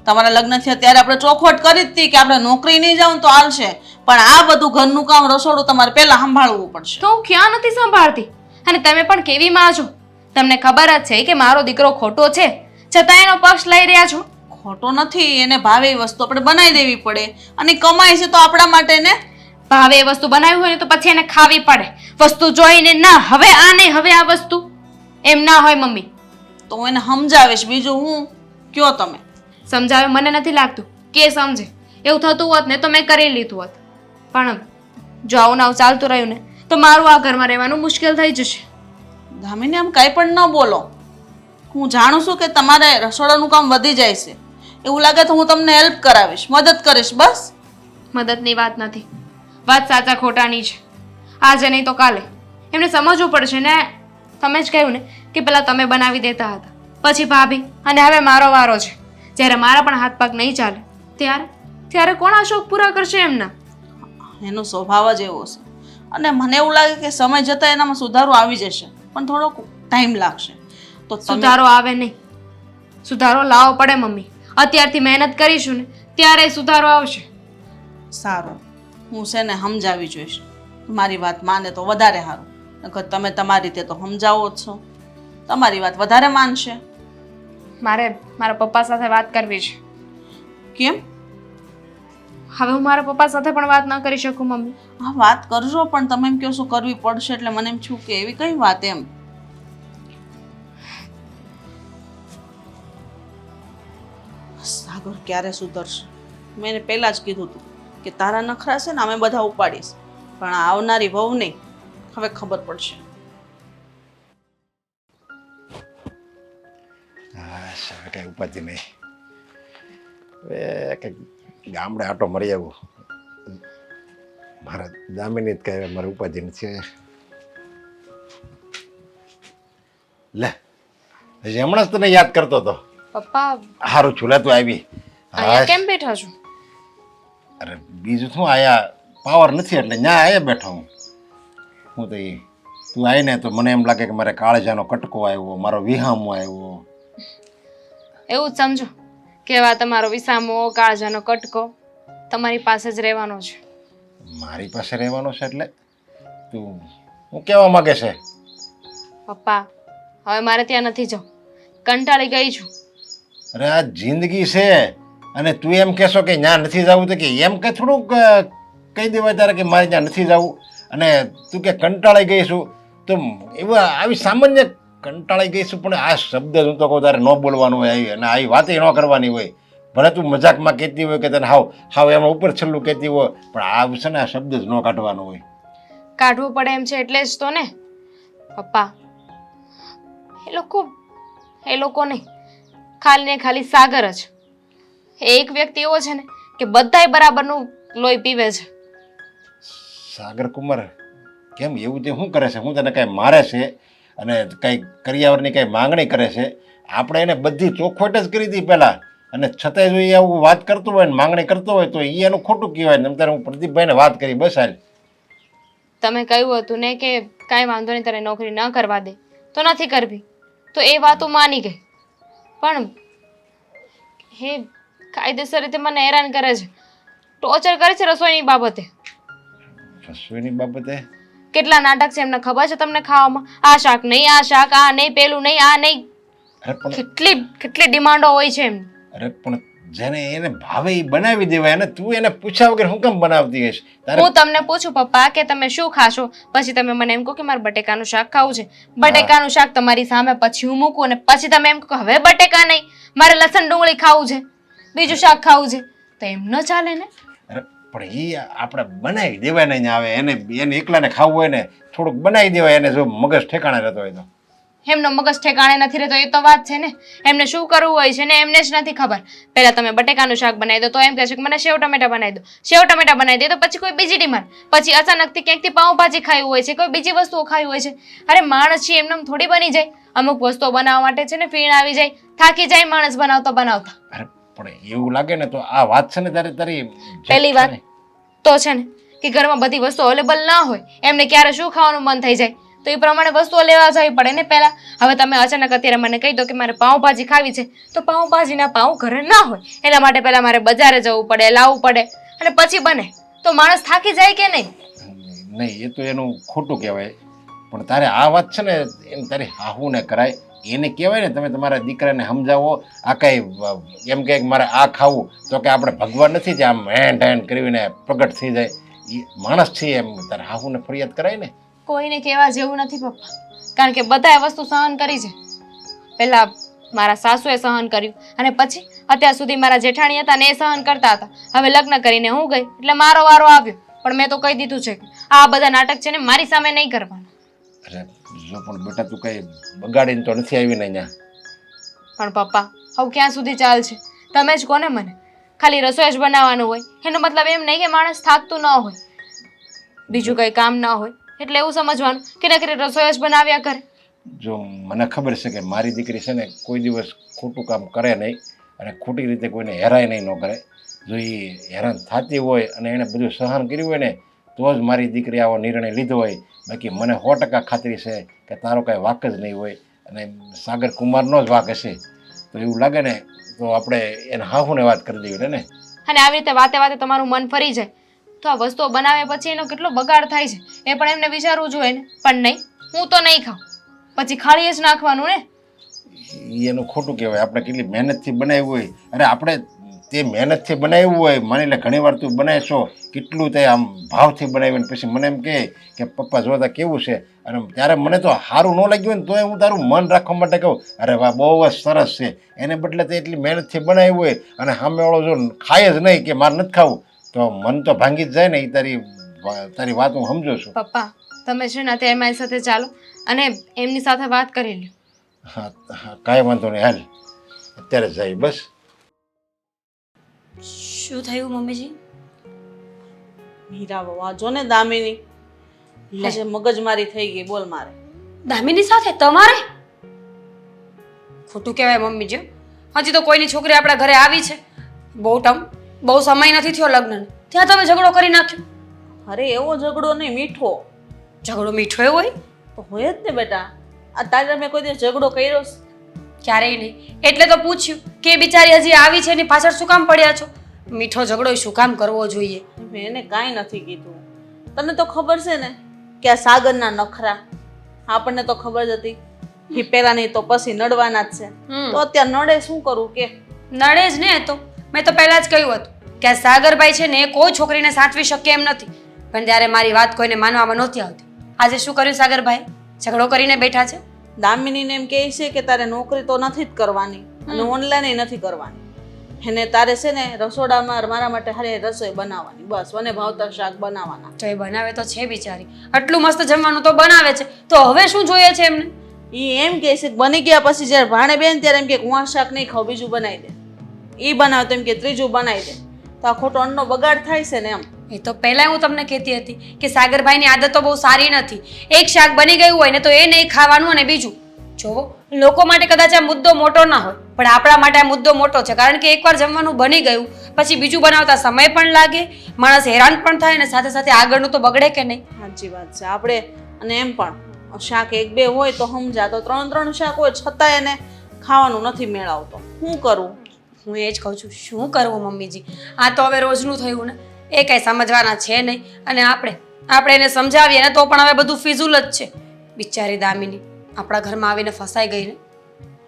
તમારા લગ્ન થયા ત્યારે આપણે ચોખવટ કરી જ હતી કે આપણે નોકરી નહીં જાઉં તો હાલશે, પણ આ બધું ઘરનું કામ, રસોડું તમારે પહેલા સંભાળવું પડશે. તો હું ક્યાં નથી સંભાળતી? અને તમે પણ કેવી માં છો? તમને ખબર જ છે કે મારો દીકરો ખોટો છે, છતાં એનો પક્ષ લઈ રહ્યા છો. ખોટો નથી. એને ભાવે એ વસ્તુ આપણે બનાવી દેવી પડે, અને કમાય છે તો આપણા માટે ને. ભાવે એ વસ્તુ બનાવી હોય ને તો પછી એને ખાવી પડે. વસ્તુ જોઈને ના, હવે આ નહીં, હવે આ વસ્તુ, એમ ના હોય મમ્મી. તો હું એને સમજાવીશ. બીજું હું કયો તમે? સમજાવે મને નથી લાગતું કે સમજે. એવું થતું હોત ને તો મેં કરી લીધું હોત. પણ જો આવું નાવ ચાલતું રહ્યું ને તો મારું આ ઘરમાં રહેવાનું મુશ્કેલ થઈ જશે. દામિની આમ કાંઈ પણ ન બોલો. હું જાણું છું કે તમારે રસોડાનું કામ વધી જાય છે. એવું લાગે તો હું તમને હેલ્પ કરાવીશ, મદદ કરીશ. બસ મદદની વાત નથી, વાત સાચા ખોટાની છે. આજે નહીં તો કાલે એમને સમજવું પડશે ને. તમે જ કહ્યું ને કે પેલા તમે બનાવી દેતા હતા, પછી ભાભી, અને હવે મારો વારો છે. જ્યારે મારા પણ હાથ પગ નહીં ચાલે ત્યારે કોણ આ શોખ પૂરા કરશે એમના? એનો સ્વભાવ જ એવો છે. અને મને એવું લાગે કે સમય જતાં એનામાં સુધારો આવી જશે, પણ થોડોક ટાઈમ લાગશે. તો સુધારો આવે નહીં, સુધારો લાવવો પડે મમ્મી. અત્યારથી મહેનત કરીશું ને ત્યારે સુધારો આવશે. સારું, હું છે ને સમજાવી જોઈશ. મારી વાત માને તો વધારે સારું, નકર તમે તમારી રીતે તો સમજાવો જ છો. તમારી વાત વધારે માનશે. મારે મારા પપ્પા સાથે વાત કરવી છે. કેમ? હવે હું મારા પપ્પા સાથે પણ વાત ન કરી શકું મમ્મી. હા વાત કરજો, પણ તમે એમ કહો છો કરવી પડશે, એટલે મને એમ છું કે એવી કઈ વાત એમ. સાગર ક્યારે સુધરશે? મેં એને પહેલા જ કીધું હતું કે તારા નખરા છે ને અમે બધા ઉપાડીશ, પણ આ આવનારી વહુ નહીં, હવે ખબર પડશે. હા કઈ ઉપાધિ નહીં. હવે કંઈક ગામડે આટો મરી આવું. મારા દામિની જ કહે મારી ઉપાધિ નથી. લે હજી હમણાં જ તને યાદ કરતો હતો. પપ્પા સારું છું લે તું આવી. અહીંયા કેમ બેઠા છો? અરે બીજું શું, આયા પાવર નથી એટલે ત્યાં આયા બેઠો હું. હું તો એ તું આવીને તો મને એમ લાગે કે મારે કાળજાનો કટકો આવ્યો, મારો વિહામો આવ્યો. એવું જ સમજો કે આ તમારો વિસામો કાળજાનો કટકો તમારી પાસે જ રહેવાનો છે. મારી પાસે રહેવાનો છે એટલે તું હું કહેવા માંગે છે? પપ્પા હવે મારે ત્યાં નથી જવું, કંટાળી ગઈ છું. અરે આ જિંદગી છે અને તું એમ કહેશો કે ત્યાં નથી જવું તો કે એમ કે થોડુંક કહી દેવાય તારે કે મારે ત્યાં નથી જવું. અને તું કે કંટાળી ગઈ છું તો એવા આવી સામાન્ય કંટાળી ગઈ છું, પણ આ શબ્દ હું તો કહું તારે ન બોલવાનું હોય આવી, અને આવી વાતે ન કરવાની હોય. ભલે તું મજાકમાં કહેતી હોય કે તને હાવ એમાં ઉપર છેલ્લું કહેતી હોય, પણ આ છે ને આ શબ્દ જ ન કાઢવાનો હોય. કાઢવું પડે એમ છે એટલે જ તો ને પપ્પા. એ લોકો નહીં, ખાલી ને ખાલી સાગર જ. એક વ્યક્તિ એવો છે ને કે બધાય બરાબરનું લોહી પીવે છે. સાગર કુમાર કેમ એવું તે શું કરે છે? હું તને કાંઈ મારે છે અને કંઈ કરિયાવરની કંઈ માંગણી કરે છે? આપણે એને બધી ચોખવટ જ કરી હતી પહેલાં, અને છતાંય જો એ આવું વાત કરતો હોય ને માંગણી કરતો હોય તો એ એનું ખોટું કહેવાય ને. ત્યારે હું પ્રદીપભાઈને વાત કરી બસ હાલ. તમે કહ્યું હતું ને કે કાંઈ વાંધો નહીં, તારે નોકરી ન કરવા દે તો નથી કરવી, તો એ વાતો માની ગઈ. પણ હે કાયદેસર રીતે મને હેરાન કરે છે, ટોર્ચર કરે છે રસોઈની બાબતે. રસોઈની બાબતે કેટલા નાટક છે એમને ખબર છે તમને ખાવામાં? આ શાક નહીં, આ શાક, આ નહીં, પેલું નહીં, આ નહીં. અરે પણ કેટલી ડિમાન્ડો હોય છે એમની. અરે પણ જેને એને ભાવે એ બનાવી દેવાય, અને તું એને પૂછ્યા વગર હું કેમ બનાવતી હશ? હું તમને પૂછું પપ્પા કે તમે શું ખાશો, પછી તમે મને એમ કહો કે મારે બટેકાનું શાક ખાવું છે. બટેકાનું શાક તમારી સામે પછી હું મૂકું અને પછી તમે એમ કહો હવે બટેકા નહીં, મારે લસણ ડુંગળી ખાવું છે, બીજું શાક ખાવું છે, તો એમ ન ચાલે ને. અરે પણ એ આપણે બનાવી દેવાય ને અહીંયા આવે એને એકલાને ખાવું હોય ને થોડુંક બનાવી દેવાય, એને જો મગજ ઠેકાણે રહેતો હોય તો. એમનો મગજ ઠેકાણે નથી રહેતો એ તો વાત છે ને. એમને શું કરવું હોય છે ને એમને જ નથી ખબર. પહેલા તમે બટેકાનું શાક બનાવી દો તો એમ કહે છે કે મને સેવ ટમેટા બનાવી દો, સેવ ટમેટા બનાવી દે તો પછી કોઈ બીજી ડિમાન્ડ, પછી અચાનકથી ક્યાંકથી પાઉંભાજી ખાવી હોય છે, કોઈ બીજી વસ્તુઓ ખાવી હોય છે. અરે માણસ છે એમને થોડી બની જાય, અમુક વસ્તુઓ બનાવવા માટે છે ને ફીણ આવી જાય, થાકી જાય માણસ બનાવતા બનાવતા. અરે પણ એવું લાગે ને તો આ વાત છે ને તારી પહેલી વાત તો છે ને કે ઘરમાં બધી વસ્તુ અવેલેબલ ના હોય, એમને ક્યારે શું ખાવાનું મન થઈ જાય તો એ પ્રમાણે વસ્તુઓ લેવા જવી પડે ને પહેલા. હવે તમે અચાનક અત્યારે મને કહી દો કે મારે પાઉંભાજી ખાવી છે, તો પાઉંભાજીના પાઉં ઘરે ના હોય, એના માટે પહેલા મારે બજારે જવું પડે, લાવવું પડે, અને પછી બને તો માણસ થાકી જાય કે નહીં? નહીં એ તો એનું ખોટું કહેવાય, પણ તારે આ વાત છે ને એમ તારી હાહુને કરાય, એને કહેવાય ને તમે તમારા દીકરાને સમજાવો. આ કાંઈ એમ કહે કે મારે આ ખાવું તો કે આપણે ભગવાન નથી જે આમ હેન્ડ હેન્ડ કરીને પ્રગટ થઈ જાય, એ માણસ છે એમ તારે હાહુને ફરિયાદ કરાય ને. કોઈને કહેવા જેવું નથી પપ્પા, કારણ કે બધાએ વસ્તુ સહન કરી છે. પહેલા મારા સાસુએ સહન કર્યું અને પછી અત્યાર સુધી મારા જેઠાણી હતા ને એ સહન કરતા હતા. હવે લગ્ન કરીને હું ગઈ એટલે મારો વારો આવ્યો, પણ મેં તો કહી દીધું છે કે આ બધા નાટક છે ને મારી સામે નહીં કરવાના. અરે જો પણ બેટા તું કઈ બગાડીને તો નથી આવી ને અહીંયા. પણ પપ્પા હવે ક્યાં સુધી ચાલશે? તમે જ કોને મને ખાલી રસોઈ જ બનાવવાનું હોય એનો મતલબ એમ નહીં કે માણસ થાકતું ન હોય, બીજું કંઈ કામ ન હોય એટલે એવું સમજવાનું કે નકરી રસોઈ જ બનાવ્યા કરે. જો મને ખબર છે કે મારી દીકરી છે ને કોઈ દિવસ ખોટું કામ કરે નહીં અને ખોટી રીતે કોઈને હેરાય નહીં ન કરે. જો એ હેરાન થતી હોય અને એણે બધું સહન કર્યું હોય ને તો જ મારી દીકરી આવો નિર્ણય લીધો હોય. બાકી મને 100% ખાતરી છે કે તારો કાંઈ વાક જ નહીં હોય અને સાગર કુમારનો જ વાક હશે. તો એવું લાગે ને તો આપણે એને હાહુને વાત કરી દઈએ ને. અને આવી રીતે વાતે વાતે તમારું મન ફરી જાય તો આ વસ્તુઓ બનાવ્યા પછી એનો કેટલો બગાડ થાય છે એ પણ એમને વિચારવું જોઈએ ને. પણ નહીં, હું તો નહીં ખાઉં, પછી ખાલી જ નાખવાનું ને. એનું ખોટું કહેવાય. આપણે કેટલી મહેનતથી બનાવ્યું હોય. અરે આપણે તે મહેનતથી બનાવ્યું હોય, માની લે ઘણી વાર તું બનાવીશો કેટલું તે આમ ભાવથી બનાવીને પછી મને એમ કહે કે પપ્પા જોતા કેવું છે, અને ત્યારે મને તો સારું ન લાગ્યું હોય ને તોય હું તારું મન રાખવા માટે કહું અરે વાહ બહુ જ સરસ છે. એને બદલે તે એટલી મહેનતથી બનાવ્યું હોય અને સામેવાળો જો ખાય જ નહીં કે મારે નથી ખાવું તો મન તો ભાંગી જ જાય ને. એ તારી વાત હું સમજુ છું. પપ્પા તમે છે ને તે મારી સાથે ચાલો અને એમની સાથે વાત કરી લ્યો. હા હા કાંઈ વાંધો નહીં, હાલ અત્યારે જાય બસ. શું થયું મમ્મીજી? મીરા બહુ જો ને દામિની આજે મગજમારી થઈ ગઈ. બોલ મારે દામિની સાથે તમારે? ખોટું કહેવાય મમ્મીજી. હજી તો કોઈની છોકરી આપણા ઘરે આવી છે, બહુ સમય નથી થયો લગ્નને, ત્યાં તમે ઝઘડો કરી નાખ્યો. અરે એવો ઝઘડો નહીં, મીઠો ઝઘડો મીઠો એવો હોય? તો હોય જ ને બેટા. આ તારે મેં કોઈ દિવસ ઝઘડો કર્યો છે? ક્યારેય નહીં. એટલે તો પૂછ્યું કે એ બિચારી હજી આવી છે એની પાછળ શું કામ પડ્યા છો? મીઠો ઝઘડો શું કામ કરવો જોઈએ? મેં એને કાંઈ નથી કીધું. તને તો ખબર છે ને કે આ સાગરના નખરા આપણને તો ખબર જ હતી કે પેલા નહીં તો પછી નડવાના જ છે. તો અત્યારે નડે શું કરું કે? નડે જ ને. તો મેં તો પહેલા જ કહ્યું હતું કે આ સાગરભાઈ છે ને એ કોઈ છોકરીને સાચવી શકે એમ નથી, પણ ત્યારે મારી વાત કોઈને માનવામાં નહોતી આવતી. આજે શું કર્યું સાગરભાઈ? ઝઘડો કરીને બેઠા છે. દામિનીને એમ કહે છે કે તારે નોકરી તો નથી જ કરવાની અને ઓનલાઈન નથી કરવાની. એને તારે છે ને રસોડામાં મારા માટે હારે રસોઈ બનાવવાની, બસ મને ભાવતા શાક બનાવવાના. તો એ બનાવે તો છે બિચારી, આટલું મસ્ત જમવાનું તો બનાવે છે, તો હવે શું જોઈએ છે એમને? એ એમ કહે છે કે બની ગયા પછી જ્યારે ભાણે બેન ત્યારે એમ કે હું આ શાક નહીં ખાવ, બીજું બનાવી દે. એ બનાવે તો એમ કે ત્રીજું બનાવી દે. તો આ ખોટો અન્નનો બગાડ થાય છે ને એમ. એ તો પહેલા હું તમને કહેતી હતી કે સાગરભાઈની આદતો બહુ સારી નથી. એક શાક બની ગયું હોય ને તો એ નહીં ખાવાનું, અને બીજું જોવો લોકો માટે કદાચ આ મુદ્દો મોટો ના હોય, પણ આપણા માટે આ મુદ્દો મોટો છે, કારણ કે એકવાર જમવાનું બની ગયું પછી બીજું બનાવતા સમય પણ લાગે, માણસ હેરાન પણ થાય, અને સાથે સાથે આગળનું તો બગડે કે નહીં? સાચી વાત છે. આપણે અને એમ પણ શાક એક બે હોય તો સમજા, તો ત્રણ ત્રણ શાક હોય છતાં એને ખાવાનું નથી મેળવતો. શું કરું? હું એ જ કહું છું, શું કરવું મમ્મીજી? આ તો હવે રોજનું થયું ને, એ કંઈ સમજવાના છે નહીં, અને આપણે એને સમજાવીએ ને તો પણ હવે બધું ફિઝુલ જ છે. બિચારી દામિની આપણા ઘરમાં આવીને ફસાઈ ગઈ ને.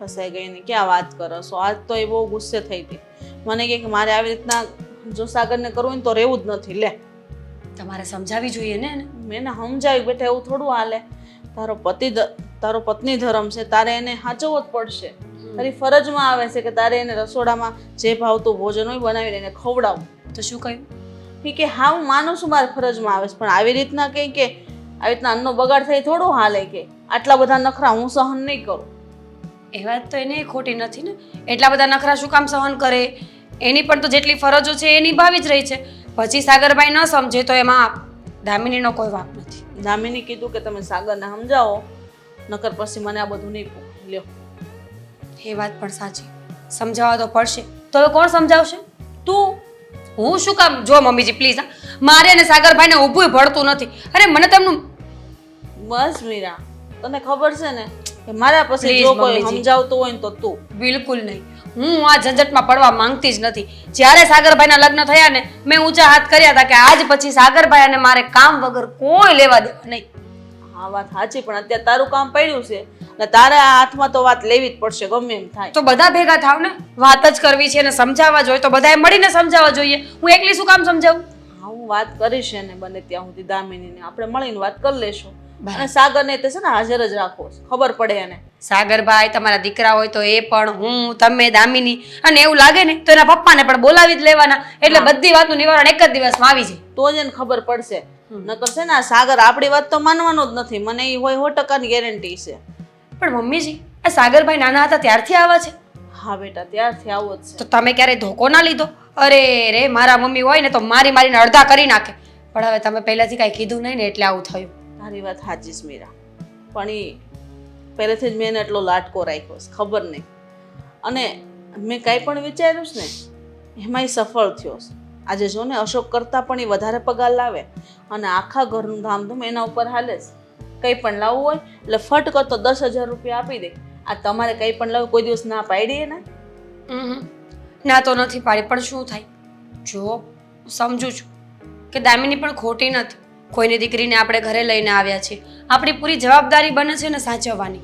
ફસાઈ ગઈ ને ક્યાં વાત કરો છો? આજ તો એ બહુ ગુસ્સે થઈ હતી. મને કહે કે મારે આવી રીતના જો સાગરને કરવું ને તો રહેવું જ નથી. લે તમારે સમજાવી જોઈએ ને એને. મેં એને સમજાવી બેઠા એવું થોડું હાલે. તારો પત્ની ધર્મ છે, તારે એને સાચવવો જ પડશે. તારી ફરજમાં આવે છે કે તારે એને રસોડામાં જે ભાવતું ભોજન હોય બનાવીને એને ખવડાવું. તો શું કહ્યું? એ કે હા હું માનું છું મારી ફરજમાં આવે છે, પણ આવી રીતના કંઈ કે આવી રીતના અન્નનો બગાડ થઈ થોડું હાલે કે આટલા બધા નખરા હું સહન નહીં કરું. એ વાત તો એને ખોટી નથી ને. એટલા બધા નખરા શું કામ સહન કરે? એની પણ તો જેટલી ફરજો છે એ નિભાવી જ રહી છે. પછી સાગરભાઈ ન સમજે તો એમાં દામિનીનો કોઈ વાંક નથી. દામિની કીધું કે તમે સાગરને સમજાવો, નકર પછી મને આ બધું નહીં પૂછ લ્યો. એ વાત પણ સાચી, સમજાવવા તો પડશે. તો હવે કોણ સમજાવશે? તું? હું શું કામ? જો મમ્મીજી પ્લીઝ, મારે અને સાગરભાઈને ઊભું ભળતું નથી. અરે મને તેમનું બસ મીરા, તને ખબર છે ને કે મારા પછી Please, જો કોઈ મમ્મીજી. સમજાવતું હોય ને તો તું. બિલકુલ નહીં. હું આ ઝંઝટમાં પડવા માંગતી જ નથી. જ્યારે સાગરભાઈના લગ્ન થયા ને મેં ઊંચા હાથ કર્યા હતા કે આજ પછી સાગરભાઈ અને મારે કામ વગર કોઈ લેવા દેવા નહીં. હા વાત સાચી, પણ અત્યારે તારું કામ પડ્યું છે એટલે તારે આ હાથમાં તો વાત લેવી જ પડશે ગમે એમ થાય. તો બધા ભેગા થાવ ને, વાત જ કરવી છે ને સમજાવવા જોઈએ તો બધાએ મળીને સમજાવવા જોઈએ. હું એકલી શું કામ સમજાવું? હા હું વાત કરીશ એને બને ત્યાં સુધી દામિનીને, આપણે મળીને વાત કરી લેશું. અને સાગરને તે છે ને હાજર જ રાખો, ખબર પડે એને. સાગરભાઈ તમારા દીકરા હોય તો એ પણ, હું, તમે, દામિની, અને એવું લાગે ને તો એના પપ્પાને પણ બોલાવી જ લેવાના, એટલે બધી વાતનું નિવારણ એક જ દિવસમાં આવી જાય. તો જ એને ખબર પડશે. નકર છે ને આ સાગર આપણી વાત તો માનવાનો જ નથી. મને એ હોય 100% ગેરંટી છે. પણ મમ્મીજી આ સાગરભાઈ નાના હતા ત્યારથી આવા છે? હા બેટા, ત્યારથી આવો જ છે. તો તમે ક્યારેય ધોકો ના લીધો? અરે રે, મારા મમ્મી હોય ને તો મારીને અડધા કરી નાખે, પણ હવે તમે પહેલાથી કાંઈ કીધું નહીં ને એટલે આવું થયું. તારી વાત સાચી છે મીરા, પણ એ પહેલેથી જ મેં એને એટલો લાટકો રાખ્યો છે, ખબર નહીં. અને મેં કાંઈ પણ વિચાર્યું છે ને એમાં એ સફળ થયો છે. આજે જો ને અશોક કરતાં પણ એ વધારે પગાર લાવે અને આખા ઘરનું ધામધૂમ એના ઉપર હાલે છે. કંઈ પણ લાવવું હોય એટલે ફટ કરતો 10,000 રૂપિયા આપી દે. આ તમારે કંઈ પણ લાવવું કોઈ દિવસ ના પાડીએ ને? ના તો નથી પાડી, પણ શું થાય? જો સમજુ છું કે દામિની પણ ખોટી નથી. કોઈની દીકરીને આપણે ઘરે લઈને આવ્યા છીએ, આપણી પૂરી જવાબદારી બને છે ને સાચવવાની.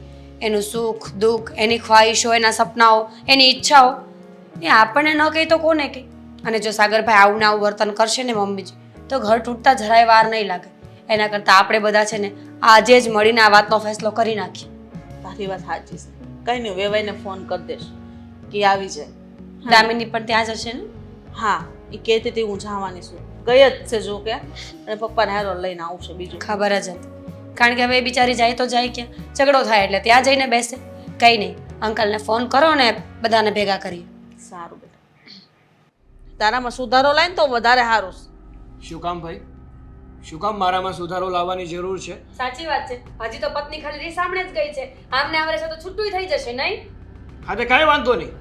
એનું સુખ દુઃખ, એની ખ્વાહિશો, એના સપનાઓ, એની ઈચ્છાઓ એ આપણને ન કહે તો કોને કહે? અને જો સાગરભાઈ આવું ને આવું વર્તન કરશે ને મમ્મીજી, તો ઘર તૂટતા જરાય વાર નહીં લાગે. એના કરતાં આપણે બધા છે ને આજે જ મળીને આ વાતનો ફેસલો કરી નાખીએ. તારી વાત સાચી છે. કઈ નહીં, વેવાઈને ફોન કરી દઈશ કે આવી જાય. દામિની પણ ત્યાં જ હશે ને? હા, એ કહેતી હતી હું જવાની છું, ગઈ જ છે જો કે, અને પપ્પાને હારો લઈને આવશે. બીજું ખબર જ હતી, કારણ કે હવે એ બિચારી જાય તો જાય ક્યાં? ઝઘડો થાય એટલે ત્યાં જઈને બેસે. કંઈ નહીં, અંકલને ફોન કરો ને બધાને ભેગા કરીએ. સારું બેટા, તારામાં સુધારો લાય ને તો વધારે સારું છે. શું કામ ભાઈ? શું કામ મારામાં સુધારો લાવવાની જરૂર છે? સાચી વાત છે. હજી તો પત્ની ખાલી રીસામણે જ ગઈ છે, આમને આવરે છે તો છૂટું થઈ જશે નહીં? હા તે કાંઈ વાંધો નહીં,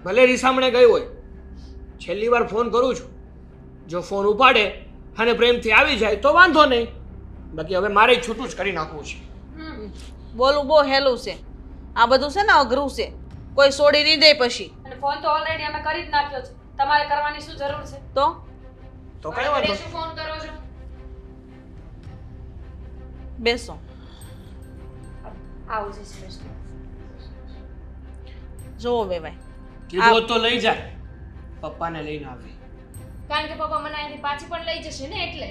ભલે રીસામણે ગઈ હોય. છેલ્લી વાર ફોન કરું છું, જો ફોન ઉપાડે અને પ્રેમથી આવી જાય તો વાંધો નહીં, બાકી હવે મારે છૂટું જ કરી નાખવું છે. બોલું બહુ હેલું છે, આ બધું છે ને અઘરું છે, કોઈ છોડી નહીં દે પછી. અને ફોન તો ઓલરેડી અમે કરી જ નાખ્યો છે, તમારે કરવાની શું જરૂર છે? તો કાંઈ વાંધો નહીં. શું ફોન કરો છો? બેસો. આવું જય શ્રી કૃષ્ણ. જોવો વેવાય, કીધું હોત તો લઈ જાય, પપ્પાને લઈને આવી. કારણ કે પપ્પા મને અહીંથી પાછી પણ લઈ જશે ને એટલે.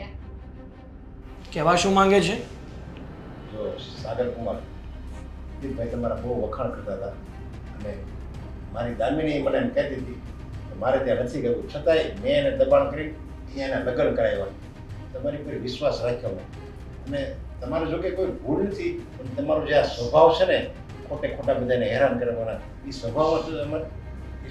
કહેવા શું માંગે છે? જો સાગર કુમાર, ભાઈ તમારા બહુ વખાણ કરતા હતા અને મારી દામિની મને એમ કહેતી હતી કે મારે ત્યાં નથી ગયું, છતાંય મેં એને દબાણ કરી એના લગ્ન કરાવ્યા. તમારી પર વિશ્વાસ રાખ્યો મેં, અને તમારે જો કે કોઈ ભૂલ નથી, પણ તમારો જે આ સ્વભાવ છે ને ખોટે ખોટા બધાને હેરાન કરવાના, એ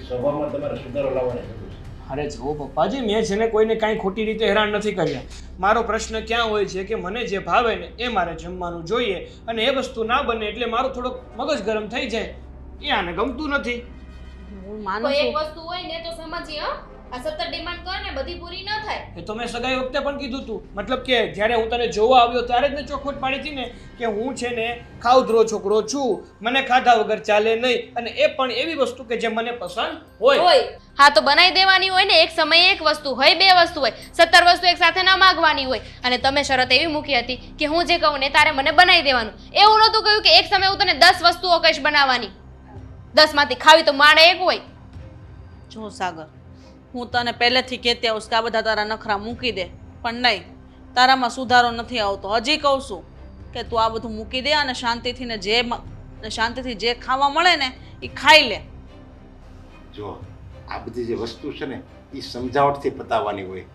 સ્વભાવમાં તમારે સુધારો લાવવાની જરૂર છે. અરે જો પપ્પાજી, મેં છે ને કોઈને કાંઈ ખોટી રીતે હેરાન નથી કર્યા. મારો પ્રશ્ન ક્યાં હોય છે કે મને જે ભાવે ને એ મારે જમવાનું જોઈએ, અને એ વસ્તુ ના બને એટલે મારો થોડોક મગજ ગરમ થઈ જાય. એ આને ગમતું નથી. હું માનું કોઈ એક છું. વસ્તુ હોય ને તો સમજીએ. હા, આ સતત ડિમાન્ડ કરે ને બધી પૂરી ન થાય. એ તો મેં સગાઈ વખતે પણ કીધું હતું, મતલબ કે જ્યારે હું તને જોવા આવ્યો ત્યારે જ મેં ચોખવટ પાડી હતી ને કે હું છે ને ખાવધરો છોકરો છું, મને ખાધા વગર ચાલે નહીં, અને એ પણ એવી વસ્તુ કે જે મને પસંદ હોય. હા તો બનાવી દેવાની હોય ને, એક સમયે એક વસ્તુ હોય, બે વસ્તુ હોય, 17 વસ્તુ એક સાથે ના માંગવાની હોય. અને તમે શરત એવી મૂકી હતી કે હું જે કહું ને તારે મને બનાવી દેવાનું. એવું નહોતું કહ્યું કે એક સમયે હું તને 10 વસ્તુઓ કહીશ બનાવવાની, 10 માંથી ખાવી તો મારે એક હોય. જો સાગર, હું તને પહેલેથી કહેતી આવું કે આ બધા તારા નખરા મૂકી દે, પણ નહીં, તારામાં સુધારો નથી આવતો. હજી કહું છું કે તું આ બધું મૂકી દે અને શાંતિથી જે ખાવા મળે ને એ ખાઈ લે. જો આ બધી જે વસ્તુ છે ને એ સમજાવટથી પતાવવાની હોય.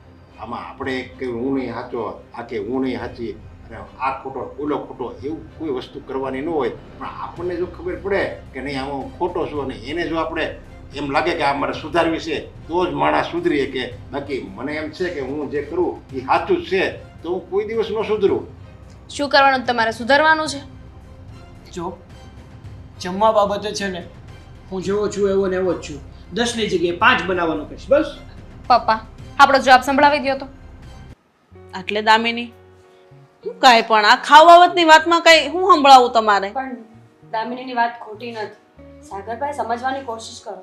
આમાં આપણે કે હું નહીં સાચો, આ કે હું નહીં સાચી, અને આ ખોટો ઓલો ખોટો, એવું કોઈ વસ્તુ કરવાની ન હોય. પણ આપણને જો ખબર પડે કે નહીં આમાં ખોટો છું, અને એને જો આપણે એમ લાગે કે આ મારે સુધારવી છે તો જ માણસ સુધરી શકે. બાકી મને એમ છે કે હું જે કરું એ સાચું જ છે તો હું કોઈ દિવસ ન સુધરું. શું કરવાનું તમારે? સુધારવાનું છે. જો જમવા બાબતે છે ને હું જેવો છું એવો ને એવો જ છું. 10 ની જગ્યાએ 5 બનાવવાનું કહીશ બસ. પપ્પા આપણો જવાબ સંભળાવી દો તો. એટલે દામિની, હું કાંઈ પણ આ ખાવાવતની વાતમાં કઈ હું સંભળાવું તમારે? પણ દામિનીની વાત ખોટી નથી. સાગરભાઈ, સમજવાની કોશિશ કરો.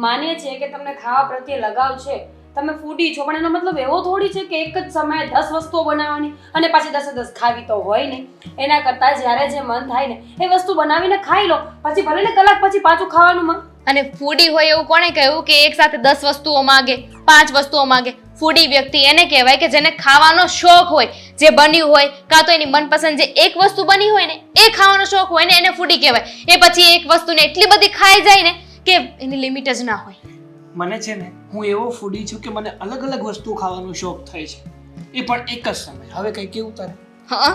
માનીએ છીએ કે તમને ખાવા પ્રત્યે લગાવ છે, તમે ફૂડી છો, પણ એનો મતલબ એવો થોડી છે કે એક જ સમયે 10 વસ્તુઓ બનાવવાની અને પાછી 10 ખાવી તો હોય નહીં. એના કરતાં જ્યારે જે મન થાય ને એ વસ્તુ બનાવીને ખાઈ લો, પછી ભલે ને કલાક પછી પાછું ખાવાનું મન. અને ફૂડી હોય એવું કોણે કહ્યું કે એક સાથે 10 વસ્તુઓ માંગે, 5 વસ્તુઓ માંગે? ફૂડી વ્યક્તિ એને કહેવાય કે જેને ખાવાનો શોખ હોય, જે બન્યું હોય કાં તો એની મનપસંદ જે એક વસ્તુ બની હોય ને એ ખાવાનો શોખ હોય ને એને ફૂડી કહેવાય. એ પછી એક વસ્તુને એટલી બધી ખાઈ જાય ને કે એની લિમિટ જ ના હોય. મને છે ને હું એવો ફૂડી છું કે મને અલગ અલગ વસ્તુ ખાવાનો શોખ થાય છે, એ પણ એક જ સમય. હવે કઈ કેવું તારે? હા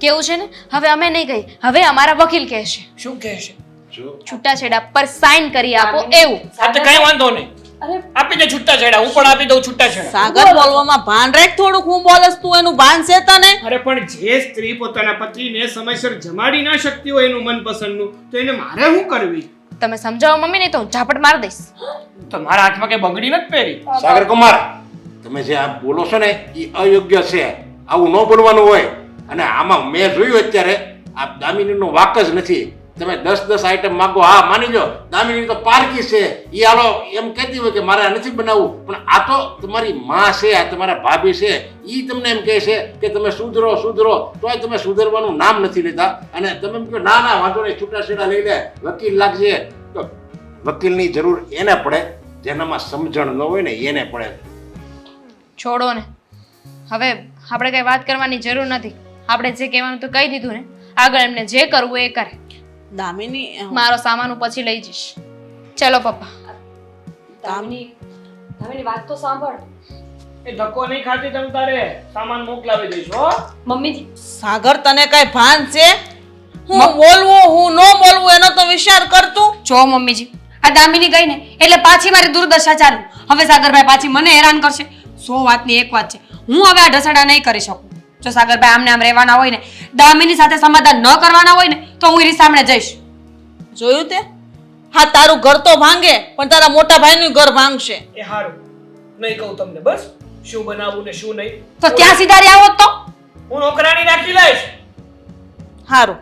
કેવું છે ને, હવે અમે નહીં ગઈ, હવે અમારા વકીલ કહેશે. શું કહે છે? જો છૂટાછેડા પર સાઈન કરી આપો એવું. હા તો કઈ વાંધો નહીં, અરે આપી દે છૂટા છેડા, હું પણ આપી દઉં છૂટા છેડા. સાગર, બોલવામાં ભાન રાખ થોડુંક. હું બોલસ તું એનું ભાન છે તને? અરે પણ જે સ્ત્રી પોતાના પતિને સમયસર જમાડી ના શકતી હોય એનું મનપસંદનું, તો એને મારે શું કરવી? તમે સમજાવો મમ્મી, નહીં તો હું ઝાપટ મારી દઈશ. તો મારા હાથમાં કઈ બંગડી નથી પહેરી. સાગર કુમાર, તમે જે આ બોલો છો ને એ અયોગ્ય છે. આવું ન બોલવાનું હોય. અને આમાં મેં જોયું અત્યારે આ દામિનીનો વાક જ નથી. તમે 10 આઈટમ માંગો, હા માની લો દામિની તો પારકી છે, એ હાલો એમ કહેતી હોય કે મારે આ નથી બનાવવું, પણ આ તો તમારી માં છે, આ તમારા ભાભી છે, એ તમને એમ કહે છે કે તમે સુધરો સુધરો, તોય તમે સુધરવાનું નામ નથી લેતા. અને તમે એમ કહો ના ના વાંધો નહીં, છૂટાછેડા લઈ લે, વકીલ લાગશે. તો વકીલની જરૂર એને પડે જેનામાં સમજણ ન હોય ને એને પડે. છોડો ને, હવે આપણે કઈ વાત કરવાની જરૂર નથી. આપણે જે કહેવાનું તો કહી દીધું ને, આગળ એમને જે કરવું એ કરે. દામિની મારો સામાન હું પછી લઈ જઈશ. ચલો પપ્પા. દામિની વાત તો સાંભળ. એ ધક્કો નહીં ખાતી તમ તારે સામાન મોકલાવી દઈશ હો. મમ્મીજી સાગર તને કઈ ભાન છે? હું બોલવું હું ન બોલવું એનો તો વિચાર કરતું. જો મમ્મીજી, આ દામિની ગઈ ને એટલે પાછી મારી દુર્દશા ચાલુ. હવે સાગરભાઈ પાછી મને હેરાન કરશે. 100 વાતની એક વાત છે, હું હવે આ ઢસડા નહીં કરી શકું. જો સાગરભાઈ આમને આમ રહેવાના હોય ને, દામિની સાથે સમાધાન ન કરવાના હોય ને, તો હું એની સામે જઈશ. જોયું તે? હા, તારું ઘર તો ભાંગે પણ તારા મોટા ભાઈનું ઘર ભાંગશે. એ હારું નહીં કહું તમને બસ શું બનાવવું ને શું નહીં. તો ત્યાં સીધા આવો તો હું નોકરાણી રાખી લઈશ. હારું,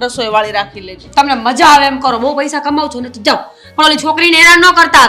રસોઈ વાળી રાખી લેજે. તમને મજા આવે એમ કરો. બહુ પૈસા કમાવ છો ને તો જાઓ, પણ ઓલી છોકરીને હેરાન ન કરતા.